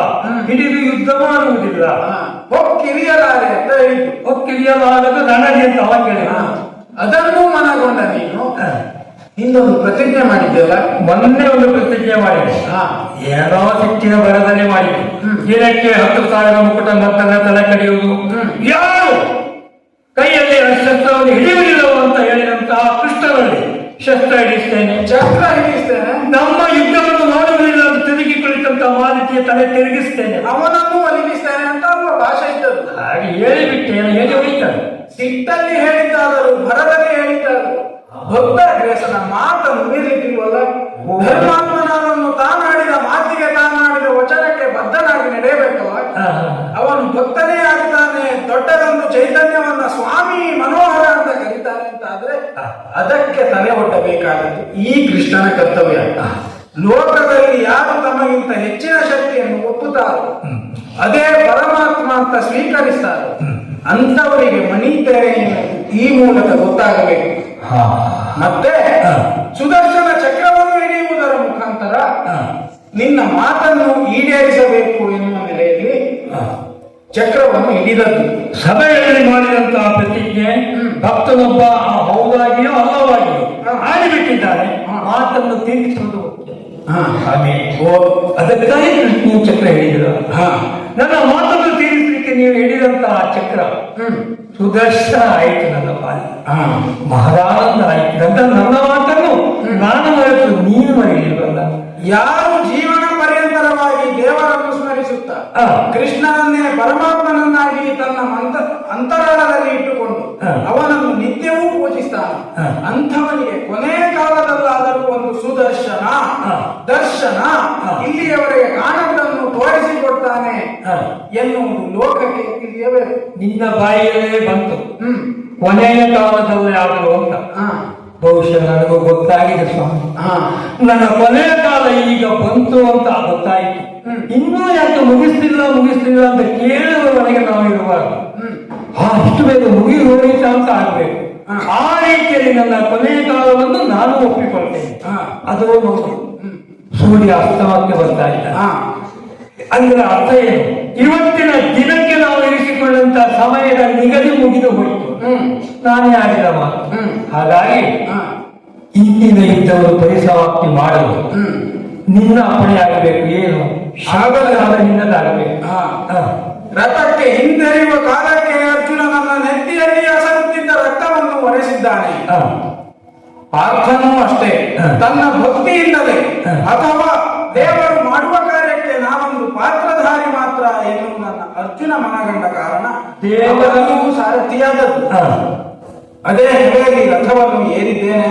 ಹಿಡಿದು ಯುದ್ಧ ಮಾಡುವುದಿಲ್ಲ. ಹೊಕ್ಕಿರಿಯಲಾರೆ ಅಂತ ಹೇಳಿದ್ದು. ಹೊಕ್ಕಿರಿಯಲಾಗದು ನನಗೆ ಅಂತ ಅವ ಕೇಳಿದ. ಹಾ. ಅದನ್ನು ಮನಗೊಂಡ ನೀನು ಹಾ. ಇನ್ನೊಂದು ಪ್ರತಿಜ್ಞೆ ಮಾಡಿದ್ದೆಲ್ಲ. ಮೊನ್ನೆ ಒಂದು ಪ್ರತಿಜ್ಞೆ ಮಾಡಿದೆ. ಹಾ. ಏನೋ ಸಿಕ್ಕಿನ ಬರದಲ್ಲಿ ಮಾಡಿದೆ. ದಿನಕ್ಕೆ 10,000 ಮುಕುಟ ಮಕ್ಕಳ ತಲೆ ಕಡಿಯುವುದು. ಯಾರು ಕೈಯಲ್ಲಿ ಶಸ್ತ್ರವನ್ನು ಹಿಡಿಯುವುದಿಲ್ಲವೋ ಅಂತ ಹೇಳಿದಂತಹ ಕೃಷ್ಣನಲ್ಲಿ ಶಸ್ತ್ರ ಹಿಡಿಸ್ತೇನೆ, ಚಕ್ರ ಹಿಡಿಸ್ತೇನೆ, ನಮ್ಮ ಯುದ್ಧವನ್ನು ಮಾಡುವುದಿಲ್ಲ ಅಂತ ತಿರುಗಿ ಕುಳಿತಂತಹ ಮಾಲಿಕೆಯ ತಲೆ ತಿರುಗಿಸ್ತೇನೆ, ಅವನನ್ನು ಒಲಿಗಿಸ್ತೇನೆ ಅಂತ ಅಲ್ವ ಭಾಷೆ ಇದ್ದದ್ದು. ಹಾಗೆ ಹೇಳಿಬಿಟ್ಟೇನೆ. ಹೇಗೆ ಹೋಯ್ತಾರೆ? ಸಿಟ್ಟಲ್ಲಿ ಹೇಳಿದ್ದಾದರೂ ಭರದಲ್ಲಿ ಹೇಳಿದ್ದಾದರೂ ಭಕ್ತ ಗ್ರೇಸನ ಮಾತನ್ನು ಮೀರಲಿಕ್ಕಿಲ್ವಲ್ಲ. ಧರ್ಮಾತ್ಮನನ್ನು ತಾನಾಡಿದ ಮಾತಿಗೆ ತಾನಾಡಿದ ವಚನಕ್ಕೆ ಬದ್ಧನಾಗಿ ನಡೆಯಬೇಕಲ್ಲ. ಅವನು ಭಕ್ತನೇ ಆಗ್ತಾನೆ, ದೊಡ್ಡದೊಂದು ಚೈತನ್ಯವನ್ನ ಸ್ವಾಮಿ ಮನೋಹರ ಅಂತ ಕರೀತಾನೆ ಅಂತ ಆದ್ರೆ ಅದಕ್ಕೆ ತಲೆ ಒಡ್ಡಬೇಕಾದದ್ದು ಈ ಕೃಷ್ಣನ ಕರ್ತವ್ಯ. ಲೋಕದಲ್ಲಿ ಯಾರು ತಮಗಿಂತ ಹೆಚ್ಚಿನ ಶಕ್ತಿಯನ್ನು ಒಪ್ಪುತ್ತಾರೋ, ಅದೇ ಪರಮಾತ್ಮ ಅಂತ ಸ್ವೀಕರಿಸ್ತಾರೋ ಅಂತವರಿಗೆ ಮಣಿತೇನೆ ಈ ಮೂಲಕ ಗೊತ್ತಾಗಬೇಕು. ಮತ್ತೆ ಸುದರ್ಶನ ಚಕ್ರವನ್ನು ಹಿಡಿಯುವುದರ ಮುಖಾಂತರ ನಿನ್ನ ಮಾತನ್ನು ಈಡೇರಿಸಬೇಕು ಎನ್ನುವ ನೆಲೆಯಲ್ಲಿ ಚಕ್ರವನ್ನು ಹಿಡಿದದ್ದು. ಸಭೆಯಲ್ಲಿ ಮಾಡಿದಂತಹ ಪ್ರತಿಜ್ಞೆ ಭಕ್ತನೊಬ್ಬ ಹೌದಾಗಿಯೋ ಅಲ್ಲವಾಗಿಯೋ ಆಡಿಬಿಟ್ಟಿದ್ದಾನೆ. ಮಾತನ್ನು ತೀರಿಸುವುದು ಮುಖ್ಯ. ಹಾಗೆ ಅದಕ್ಕಾಗಿ ನೀವು ಚಕ್ರ ಹಿಡಿದಿರ. ನನ್ನ ಮಾತನ್ನು ತೀರಿಸಲಿಕ್ಕೆ ನೀವು ಹಿಡಿದಂತಹ ಚಕ್ರ ಸುದರ್ಶನ ಆಯಿತು. ನನ್ನ ಪಾಲಿ ಮಹಾರಾನಂದ ಆಯಿತು. ನನ್ನ ಮಾತನ್ನು ನಾನು ಮರೆತು ನೀನು ಮರೆಯಲಿಲ್ವಲ್ಲ. ಯಾರು ಜೀವನ ಪರ್ಯಂತರವಾಗಿ ದೇವರನ್ನು ಸ್ಮರಿಸುತ್ತ ಕೃಷ್ಣನನ್ನೇ ಪರಮಾತ್ಮನನ್ನಾಗಿ ತನ್ನ ಅಂತರಾಳದಲ್ಲಿ ಇಟ್ಟುಕೊಂಡು ಅವನನ್ನು ನಿತ್ಯವೂ ಪೂಜಿಸ್ತಾನೆ, ಅಂಥವನಿಗೆ ಕೊನೆಯ ಕಾಲದಲ್ಲಾದರೂ ಒಂದು ಸುದರ್ಶನ ದರ್ಶನ ಇಲ್ಲಿಯವರೆಗೆ ಕಾಣದನ್ನು ತೋರಿಸಿಕೊಡ್ತಾನೆ ಎನ್ನುವುದು ಲೋಕಕ್ಕೆ ತಿಳಿಯಬೇಕು. ನಿನ್ನ ಬಾಯಿಯಲ್ಲೇ ಬಂತು ಕೊನೆಯ ಕಾಲದಲ್ಲಿ ಆದರೂ ಅಂತ. ಬಹುಶಃ ನನಗೂ ಗೊತ್ತಾಗಿದೆ ಸ್ವಾಮಿ. ನನ್ನ ಕೊನೆಯ ಕಾಲ ಈಗ ಬಂತು ಅಂತ ಗೊತ್ತಾಯಿತು. ಇನ್ನೂ ಯಾಕೆ ಮುಗಿಸ್ತಿಲ್ಲ ಅಂತ ಕೇಳುವವರೆಗೆ ನಾವು ಇರಬಾರ್ದು. ಇಷ್ಟು ಬೇಗ ಮುಗಿ ಹೋಯಿತ ಅಂತ ಆಗ್ಬೇಕು. ಆ ರೀತಿಯಲ್ಲಿ ನನ್ನ ಕೊನೆಯ ಕಾಲವನ್ನು ನಾನು ಒಪ್ಪಿಕೊಳ್ತೇನೆ. ಅದು ನೋಡಿ ಸೂರ್ಯ ಅಸ್ತಮಕ್ಕೆ ಬರ್ತಾ ಇದ್ದ ಅಂದ್ರೆ ಅರ್ಥ ಏನು? ಇವತ್ತಿನ ದಿನಕ್ಕೆ ನಾವು ಇರಿಸಿಕೊಂಡಂತ ಸಮಯದ ನಿಗದಿ ಮುಗಿದು ಹೋಯಿತು. ನಾನೇ ಆಡಿದ ಮಾತು. ಹಾಗಾಗಿ ಇಂದಿನ ಯುದ್ಧವನ್ನು ಪರಿಸಮಾಪ್ತಿ ಮಾಡಲು ನಿನ್ನ ಅಪ್ಪಣೆ ಆಗಬೇಕು. ಏನು ನಿನ್ನದಾಗಬೇಕು. ರಥಕ್ಕೆ ಹಿಂದೆರೆಯುವ ಕಾಲಕ್ಕೆ ಅರ್ಜುನ ನನ್ನ ನೆತ್ತಿಯಲ್ಲಿ ಹಸರುತ್ತಿದ್ದ ರಕ್ತವನ್ನು ಒರೆಸಿದ್ದಾನೆ. ಪಾರ್ಥನೂ ಅಷ್ಟೇ ತನ್ನ ಭಕ್ತಿಯಿಂದಲೇ ಅಥವಾ ದೇವರು ಮಾಡುವ ಕಾರ್ಯಕ್ಕೆ ನಾನೊಂದು ಪಾತ್ರಧಾರಿ ಮಾತ್ರ ಎನ್ನುವುದು ನನ್ನ ಅರ್ಜುನ ಮನಗಂಡ ಕಾರಣ ದೇವರನ್ನು ಸಾರಥಿಯಾದದ್ದು. ಅದೇ ಹೆಡೆಯಲ್ಲಿ ರಥವನ್ನು ಏರಿದ್ದೇನೆ.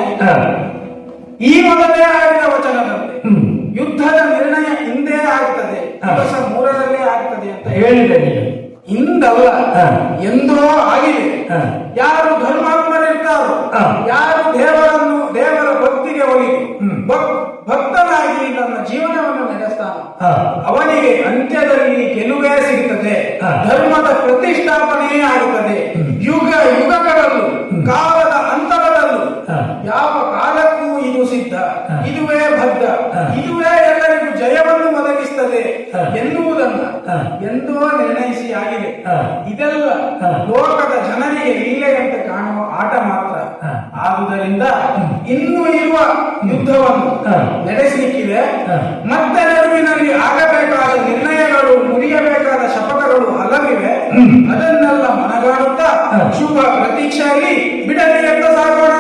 ಈ ಮೊದಲೇ ಆಡಿದ ವಚನದಂತೆ ಯುದ್ಧದ ನಿರ್ಣಯ ಹಿಂದೆ ಆಗ್ತದೆ, ದಿವಸ 3ರಲ್ಲೇ ಆಗ್ತದೆ ಅಂತ ಹೇಳಿದೆ. ಇಂದಲ್ಲ, ಎಂದೋ ಆಗಿದೆ. ಯಾರು ಧರ್ಮಾತ್ಮರಿರ್ತಾರೋ, ಯಾರು ದೇವರ ಭಕ್ತಿಗೆ ಒಲಿದು ಭಕ್ತನಾಗಿ ನನ್ನ ಜೀವನವನ್ನು ನಡೆಸ್ತಾನೋ ಅವನಿಗೆ ಅಂತ್ಯದಲ್ಲಿ ಗೆಲುವೇ ಸಿಗುತ್ತದೆ, ಧರ್ಮದ ಪ್ರತಿಷ್ಠಾಪನೆಯೇ ಆಗುತ್ತದೆ. ಯುಗಗಳಲ್ಲೂ ಕಾಲದ ಅಂತರದಲ್ಲೂ ಯಾವ ಕಾಲಕ್ಕೂ ಇದು ಸಿದ್ಧ, ಇದುವೇ ಬದ್ಧ, ಇದುವೇ ಎಲ್ಲರಿಗೂ ಜಯವನ್ನು ಒದಗಿಸ್ತದೆ ಎನ್ನುವುದನ್ನ ಎಂದೋ ನಿರ್ಣಯಿಸಿ ಆಗಿದೆ. ಇದೆಲ್ಲ ಲೋಕದ ಜನರಿಗೆ ಲೀಲೆಯಂತೆ ಕಾಣುವ ಆಟ ಮಾತ್ರ. ಆದುದರಿಂದ ಇನ್ನೂ ಇರುವ ಯುದ್ಧವನ್ನು ನಡೆಸಲಿಕ್ಕಿದೆ. ಮತ್ತೆ ನಡುವಿನಲ್ಲಿ ಆಗಬೇಕಾದ ನಿರ್ಣಯಗಳು, ಮುರಿಯಬೇಕಾದ ಶಪಥಗಳು ಹಲವಿವೆ. ಅದನ್ನೆಲ್ಲ ಮನಗಾಣುತ್ತಾ ಶುಭ ಪ್ರತೀಕ್ಷೆಯಲ್ಲಿ ಬಿಡಲಿ ಅಂತ ಸಾಗೋಣ.